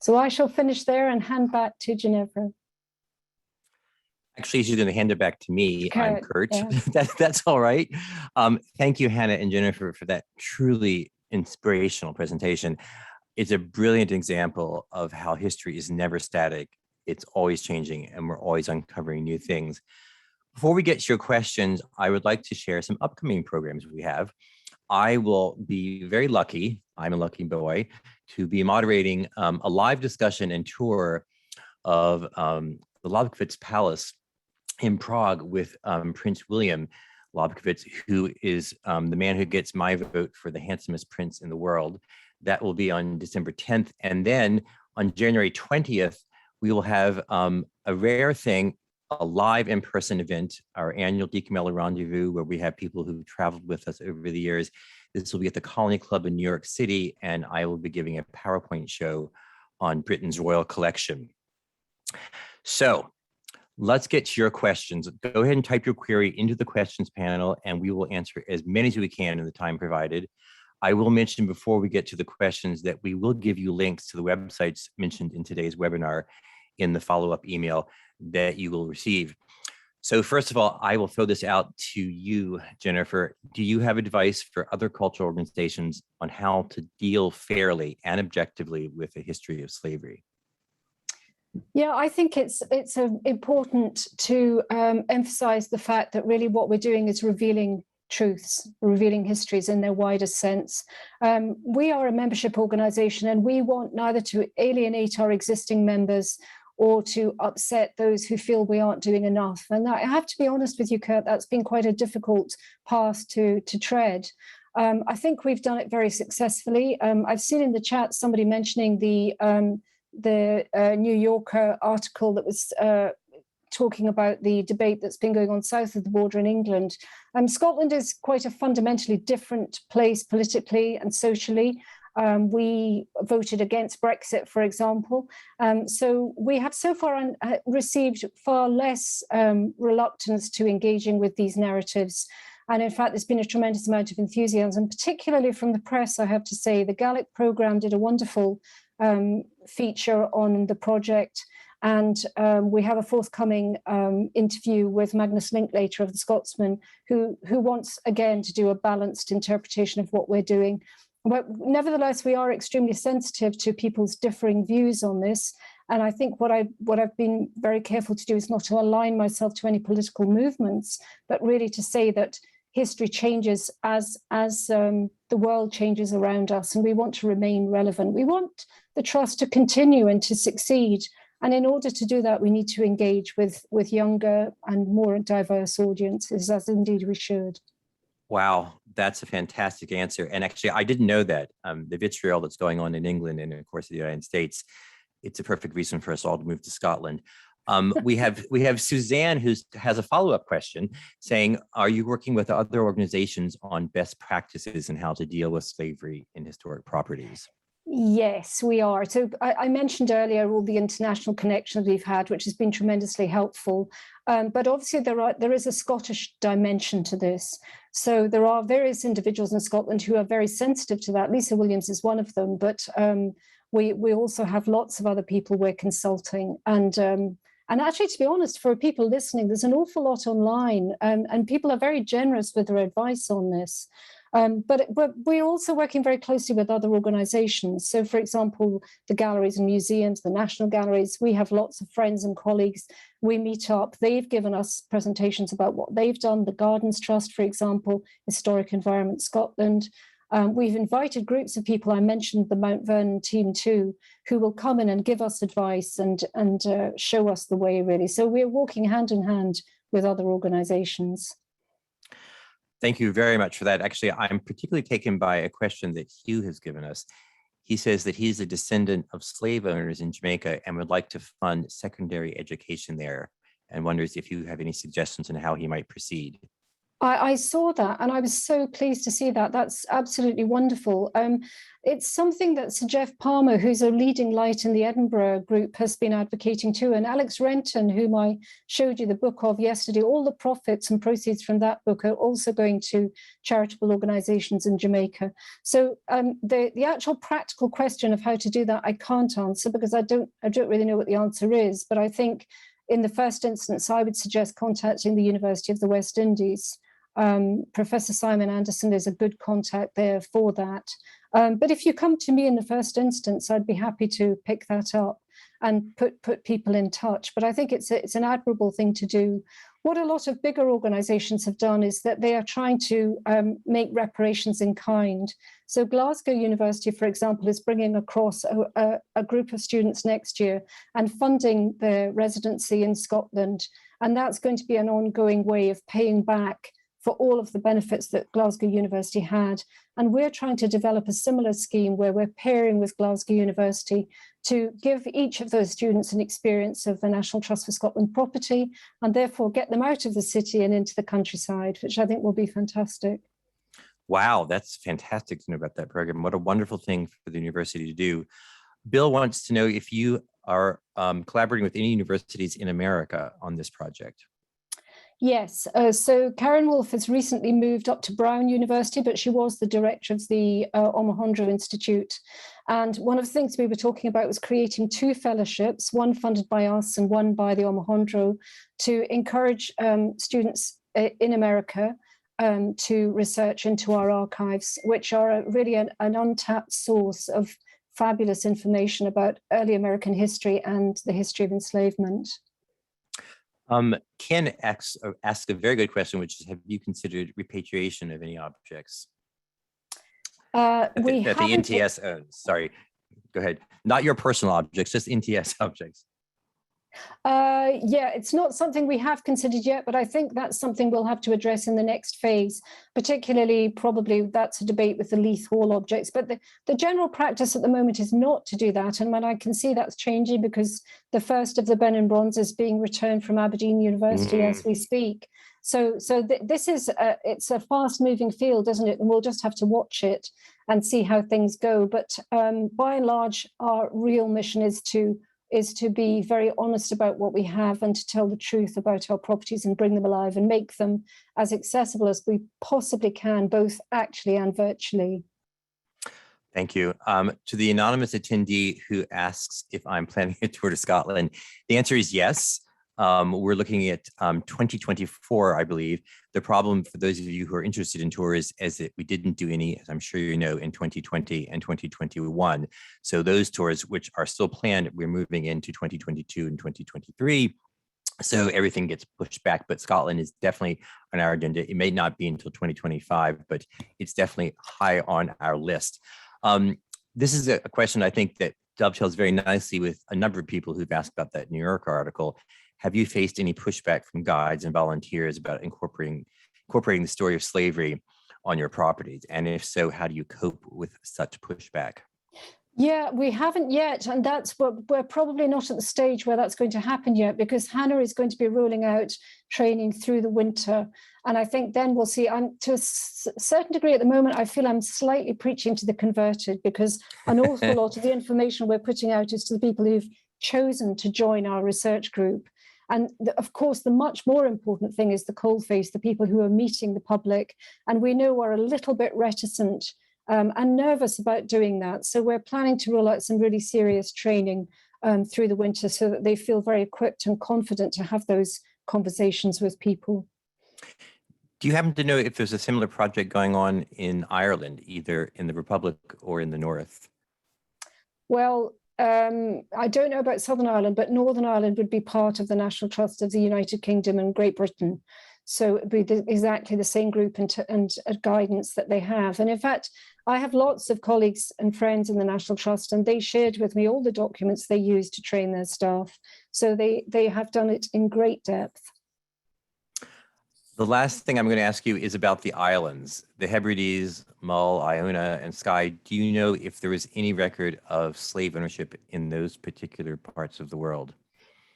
So I shall finish there and hand back to Ginevra. Actually, she's going to hand it back to me. Curt, I'm Curt. yeah. That's all right. Thank you, Hannah and Jennifer, for that truly inspirational presentation. It's a brilliant example of how history is never static. It's always changing, and we're always uncovering new things. Before we get to your questions, I would like to share some upcoming programs we have. I will be very lucky, I'm a lucky boy, to be moderating a live discussion and tour of the Lobkowitz Palace in Prague with Prince William Lobkowitz, who is the man who gets my vote for the handsomest prince in the world. That will be on December 10th. And then on January 20th, we will have a rare thing. a live in-person event, our annual DiCamillo Rendezvous, where we have people who've traveled with us over the years. This will be at the Colony Club in New York City, and I will be giving a PowerPoint show on Britain's royal collection. So let's get to your questions. Go ahead and type your query into the questions panel, and we will answer as many as we can in the time provided. I will mention before we get to the questions that we will give you links to the websites mentioned in today's webinar in the follow-up email that you will receive. So first of all, I will throw this out to you, Jennifer. Do you have advice for other cultural organizations on how to deal fairly and objectively with a history of slavery? Yeah, I think it's important to emphasize the fact that really what we're doing is revealing truths, revealing histories in their wider sense. We are a membership organization, and we want neither to alienate our existing members or to upset those who feel we aren't doing enough. And I have to be honest with you, Curt, that's been quite a difficult path to tread. I think we've done it very successfully. I've seen in the chat somebody mentioning the New Yorker article that was talking about the debate that's been going on south of the border in England. Scotland is quite a fundamentally different place politically and socially. We voted against Brexit, for example. So we have so far received far less reluctance to engaging with these narratives. And in fact, there's been a tremendous amount of enthusiasm, particularly from the press, I have to say. The Gaelic programme did a wonderful feature on the project. And we have a forthcoming interview with Magnus Linklater of the Scotsman, who wants, again, to do a balanced interpretation of what we're doing. But nevertheless, we are extremely sensitive to people's differing views on this. And I think what I've been very careful to do is not to align myself to any political movements, but really to say that history changes as the world changes around us, and we want to remain relevant. We want the trust to continue and to succeed. And in order to do that, we need to engage with younger and more diverse audiences, as indeed we should. Wow, that's a fantastic answer. And actually, I didn't know that. The vitriol that's going on in England and, of course, the United States, it's a perfect reason for us all to move to Scotland. We have Suzanne, who has a follow-up question saying, are you working with other organizations on best practices and how to deal with slavery in historic properties? Yes, we are. So I mentioned earlier all the international connections we've had, which has been tremendously helpful. But obviously there is a Scottish dimension to this. So there are various individuals in Scotland who are very sensitive to that. Lisa Williams is one of them, but we also have lots of other people we're consulting. And actually, to be honest, for people listening, there's an awful lot online, and people are very generous with their advice on this. But we're also working very closely with other organizations. So, for example, the galleries and museums, the national galleries, we have lots of friends and colleagues. We meet up. They've given us presentations about what they've done. The Gardens Trust, for example, Historic Environment Scotland. We've invited groups of people. I mentioned the Mount Vernon team too, who will come in and give us advice and show us the way, really. So we're walking hand in hand with other organizations. Thank you very much for that. Actually, I'm particularly taken by a question that Hugh has given us. He says that he's a descendant of slave owners in Jamaica and would like to fund secondary education there, and wonders if you have any suggestions on how he might proceed. I saw that, and I was so pleased to see that. That's absolutely wonderful. It's something that Sir Jeff Palmer, who's a leading light in the Edinburgh group, has been advocating too. And Alex Renton, whom I showed you the book of yesterday, all the profits and proceeds from that book are also going to charitable organizations in Jamaica. So the actual practical question of how to do that, I can't answer because I don't really know what the answer is. But I think in the first instance, I would suggest contacting the University of the West Indies. Professor Simon Anderson is a good contact there for that. But if you come to me in the first instance, I'd be happy to pick that up and put people in touch. But I think it's an admirable thing to do. What a lot of bigger organizations have done is that they are trying to make reparations in kind. So Glasgow University, for example, is bringing across a group of students next year and funding their residency in Scotland. And that's going to be an ongoing way of paying back for all of the benefits that Glasgow University had. And we're trying to develop a similar scheme where we're pairing with Glasgow University to give each of those students an experience of the National Trust for Scotland property, and therefore get them out of the city and into the countryside, which I think will be fantastic. Wow, that's fantastic to know about that program. What a wonderful thing for the university to do. Bill wants to know if you are collaborating with any universities in America on this project. Yes, so Karen Wolfe has recently moved up to Brown University, but she was the director of the Omohundro Institute. And one of the things we were talking about was creating 2 fellowships, one funded by us and one by the Omohundro, to encourage students in America to research into our archives, which are really an untapped source of fabulous information about early American history and the history of enslavement. Ken asked a very good question, which is, have you considered repatriation of any objects that the NTS owns? Sorry, go ahead. Not your personal objects, just NTS objects. Yeah, it's not something we have considered yet, but I think that's something we'll have to address in the next phase. Particularly, probably that's a debate with the Leith Hall objects. But the general practice at the moment is not to do that. And when I can see that's changing, because the first of the Benin bronze is being returned from Aberdeen University as we speak. So this is it's a fast-moving field, isn't it? And we'll just have to watch it and see how things go. But by and large, our real mission is to be very honest about what we have and to tell the truth about our properties and bring them alive and make them as accessible as we possibly can, both actually and virtually. Thank you. To the anonymous attendee who asks if I'm planning a tour to Scotland, the answer is yes. We're looking at 2024, I believe. The problem for those of you who are interested in tours is that we didn't do any, as I'm sure you know, in 2020 and 2021. So those tours, which are still planned, we're moving into 2022 and 2023. So everything gets pushed back, but Scotland is definitely on our agenda. It may not be until 2025, but it's definitely high on our list. This is a question I think that dovetails very nicely with a number of people who've asked about that New York article. Have you faced any pushback from guides and volunteers about incorporating the story of slavery on your properties? And if so, how do you cope with such pushback? Yeah, we haven't yet. And that's what we're probably not at the stage where that's going to happen yet, because Hannah is going to be rolling out training through the winter. And I think then we'll see. To a certain degree at the moment, I feel I'm slightly preaching to the converted, because an awful lot of the information we're putting out is to the people who've chosen to join our research group. And of course, the much more important thing is the coalface, the people who are meeting the public. And we know we're a little bit reticent and nervous about doing that. So we're planning to roll out some really serious training through the winter so that they feel very equipped and confident to have those conversations with people. Do you happen to know if there's a similar project going on in Ireland, either in the Republic or in the North? Well, I don't know about Southern Ireland, but Northern Ireland would be part of the National Trust of the United Kingdom and Great Britain. So it would be exactly the same group and guidance that they have. And in fact, I have lots of colleagues and friends in the National Trust, and they shared with me all the documents they use to train their staff. So they have done it in great depth. The last thing I'm going to ask you is about the islands, the Hebrides, Mull, Iona, and Skye. Do you know if there was any record of slave ownership in those particular parts of the world?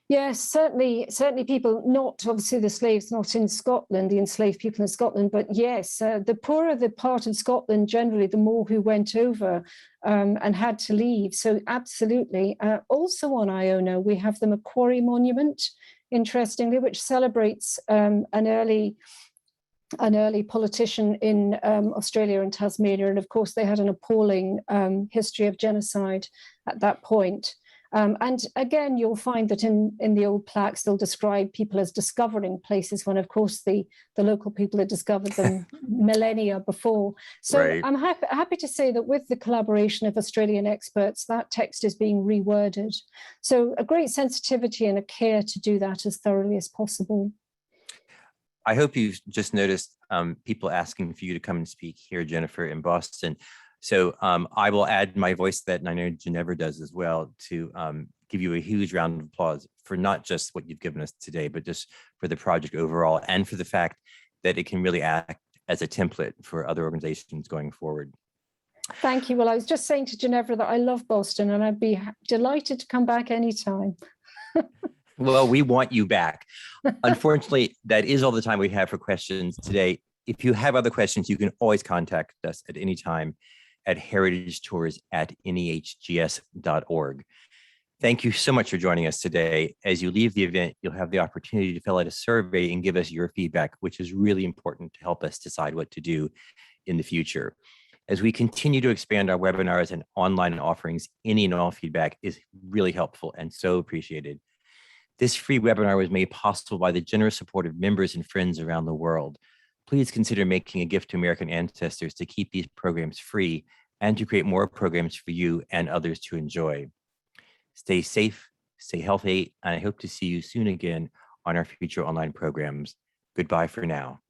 Yes, certainly people, not obviously the slaves, not in Scotland, the enslaved people in Scotland, but yes, the poorer the part of Scotland, generally, the more who went over and had to leave. So absolutely. Also on Iona, we have the Macquarie Monument, interestingly, which celebrates an early politician in Australia and Tasmania. And of course, they had an appalling history of genocide at that point. And again, you'll find that in the old plaques, they'll describe people as discovering places when, of course, the local people had discovered them millennia before. So right. I'm happy to say that with the collaboration of Australian experts, that text is being reworded. So a great sensitivity and a care to do that as thoroughly as possible. I hope you've just noticed people asking for you to come and speak here, Jennifer, in Boston. So I will add my voice to that, and I know Ginevra does as well, to give you a huge round of applause for not just what you've given us today, but just for the project overall, and for the fact that it can really act as a template for other organizations going forward. Thank you. Well, I was just saying to Ginevra that I love Boston and I'd be delighted to come back anytime. Well, we want you back. Unfortunately, that is all the time we have for questions today. If you have other questions, you can always contact us at any time at heritagetours@nehgs.org. Thank you so much for joining us today. As you leave the event, you'll have the opportunity to fill out a survey and give us your feedback, which is really important to help us decide what to do in the future. As we continue to expand our webinars and online offerings, any and all feedback is really helpful and so appreciated. This free webinar was made possible by the generous support of members and friends around the world. Please consider making a gift to American ancestors to keep these programs free and to create more programs for you and others to enjoy. Stay safe, stay healthy, and I hope to see you soon again on our future online programs. Goodbye for now.